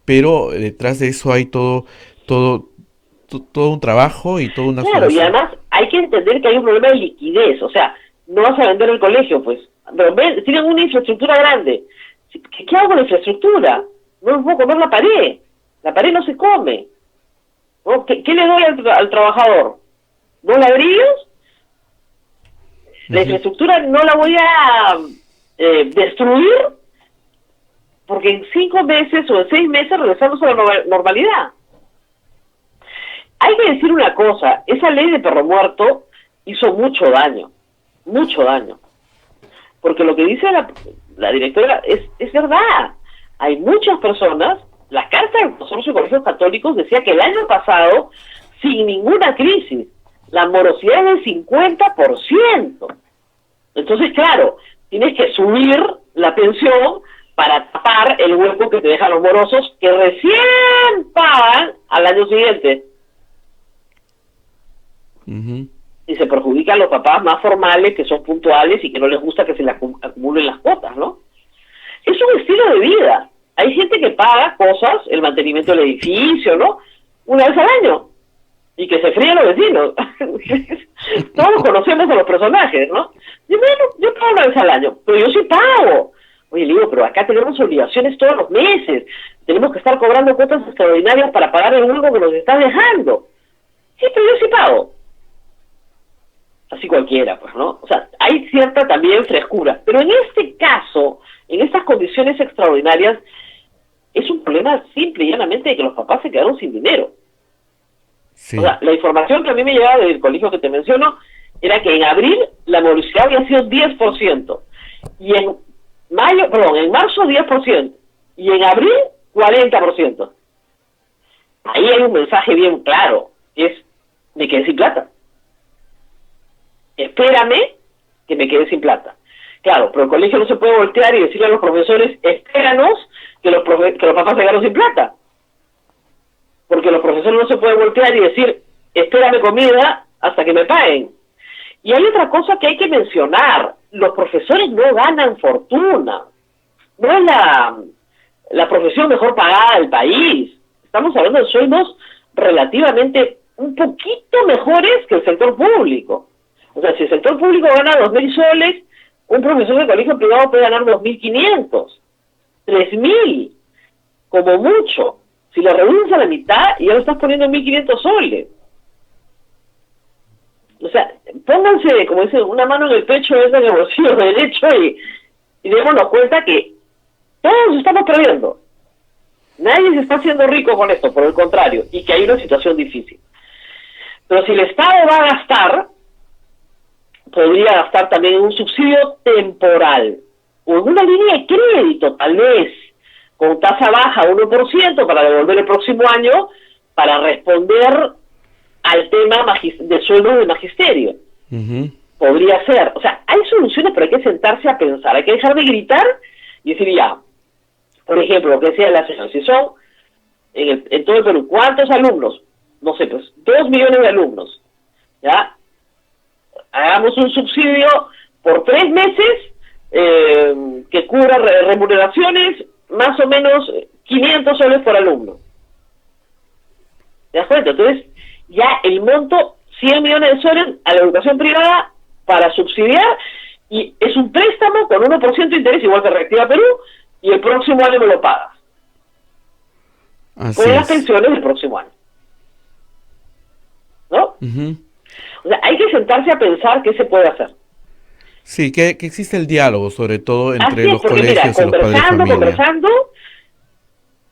pero detrás de eso hay todo un trabajo y toda una solución. Y además hay que entender que hay un problema de liquidez, o sea, no vas a vender el colegio, pues, pero tienen una infraestructura grande. ¿Qué hago con la infraestructura? No puedo comer la pared no se come. ¿No? ¿Qué le doy al trabajador? ¿2 ladrillos? La infraestructura no la voy a destruir porque en 5 meses o en 6 meses regresamos a la normalidad. Hay que decir una cosa, esa ley de perro muerto hizo mucho daño, porque lo que dice la directora es verdad. Hay muchas personas, la Carta del Consorcio de Colegios Católicos decía que el año pasado, sin ninguna crisis, la morosidad es del 50%. Entonces, claro, tienes que subir la pensión para tapar el hueco que te dejan los morosos que recién pagan al año siguiente. Uh-huh. Y se perjudican los papás más formales, que son puntuales y que no les gusta que se les acumulen las cuotas, ¿no? Es un estilo de vida. Hay gente que paga cosas, el mantenimiento del edificio, ¿no? Una vez al año. Y que se fríen los vecinos. Todos conocemos a los personajes, ¿no? Y bueno, yo pago una vez al año, pero yo sí pago. Oye, le digo, pero acá tenemos obligaciones todos los meses. Tenemos que estar cobrando cuotas extraordinarias para pagar el hueco que nos está dejando. Sí, pero yo sí pago. Así cualquiera, pues, ¿no? O sea, hay cierta también frescura. Pero en este caso, en estas condiciones extraordinarias, es un problema simple y llanamente de que los papás se quedaron sin dinero. Sí. O sea, la información que a mí me llegaba del colegio que te menciono era que en abril la morosidad había sido 10%, y en marzo 10%, y en abril 40%. Ahí hay un mensaje bien claro, que es, me quedé sin plata. Espérame que me quede sin plata. Claro, pero el colegio no se puede voltear y decirle a los profesores, espéranos que los papás se quedaron sin plata. Porque los profesores no se pueden voltear y decir, espérame comida hasta que me paguen. Y hay otra cosa que hay que mencionar, los profesores no ganan fortuna, no es la profesión mejor pagada del país, estamos hablando de sueldos relativamente un poquito mejores que el sector público. O sea, si el sector público gana 2.000 soles, un profesor de colegio privado puede ganar 2.500, 3.000, como mucho. Si lo reduces a la mitad, ya lo estás poniendo en 1.500 soles. O sea, pónganse, como dicen, una mano en el pecho, en el bolsillo derecho y démonos cuenta que todos estamos perdiendo. Nadie se está haciendo rico con esto, por el contrario, y que hay una situación difícil. Pero si el Estado va a gastar, podría gastar también en un subsidio temporal, o en una línea de crédito, tal vez, con tasa baja, 1%, para devolver el próximo año, para responder al tema de sueldos de magisterio. Uh-huh. Podría ser. O sea, hay soluciones, pero hay que sentarse a pensar. Hay que dejar de gritar y decir ya, por ejemplo, lo que sea la señora, si son en todo el Perú, ¿cuántos alumnos? No sé, pues 2 millones de alumnos, ¿ya? Hagamos un subsidio por 3 meses que cubra remuneraciones más o menos 500 soles por alumno. ¿Te das cuenta? Entonces, ya el monto, 100 millones de soles a la educación privada para subsidiar, y es un préstamo con 1% de interés, igual que Reactiva Perú, y el próximo año me lo pagas. Así Con es. las pensiones del próximo año. ¿No? Ujú. O sea, hay que sentarse a pensar qué se puede hacer. Sí, que existe el diálogo, sobre todo entre Así es, los porque colegios mira, y los padres de familia. conversando,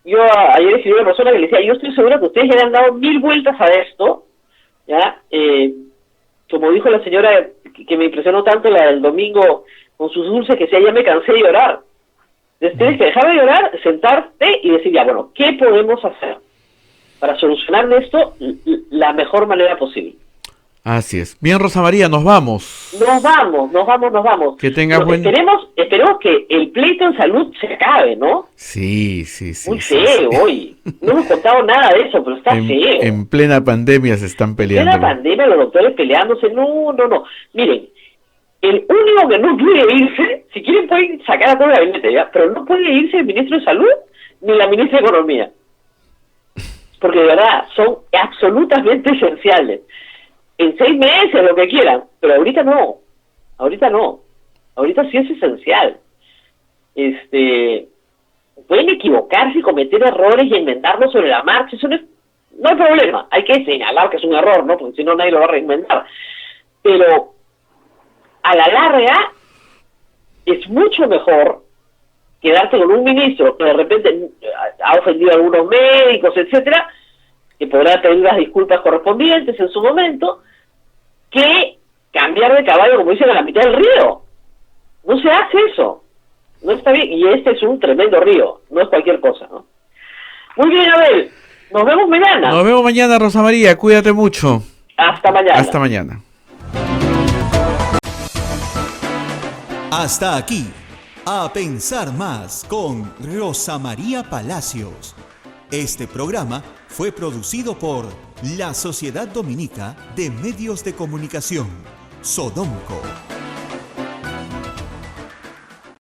yo ayer escribí a una persona que le decía, yo estoy segura que ustedes ya le han dado 1000 vueltas a esto, ¿ya? Como dijo la señora que me impresionó tanto, la del domingo, con sus dulces, que decía, ya me cansé de llorar. Entonces tienes que dejar de llorar, sentarte y decir, ya, bueno, ¿qué podemos hacer para solucionar esto la mejor manera posible? Así es. Bien, Rosa María, nos vamos. Nos vamos. Que tengas Pero buen... esperemos que el pleito en salud se acabe, ¿no? Sí. Muy sí, feo sí. hoy. No hemos contado nada de eso, pero está feo. En plena pandemia se están En peleando. la pandemia los doctores peleándose, no. Miren, el único que no puede irse, si quieren pueden sacar a todo el gabinete, ¿ya? Pero no puede irse el ministro de Salud ni la ministra de Economía. Porque de verdad, son absolutamente esenciales. En 6 meses, lo que quieran, pero ahorita no. Ahorita sí es esencial. Pueden equivocarse y cometer errores y enmendarlos sobre la marcha, eso no hay problema, hay que señalar que es un error, ¿no? Porque si no nadie lo va a reinventar. Pero a la larga es mucho mejor quedarte con un ministro que de repente ha ofendido a algunos médicos, etcétera, que podrá pedir las disculpas correspondientes en su momento, que cambiar de caballo, como dicen, a la mitad del río. No se hace eso. No está bien. Y este es un tremendo río. No es cualquier cosa, ¿no? Muy bien, Abel. Nos vemos mañana. Nos vemos mañana, Rosa María. Cuídate mucho. Hasta mañana. Hasta mañana. Hasta aquí, A Pensar Más con Rosa María Palacios. Este programa fue producido por la Sociedad Dominica de Medios de Comunicación, Sodomco.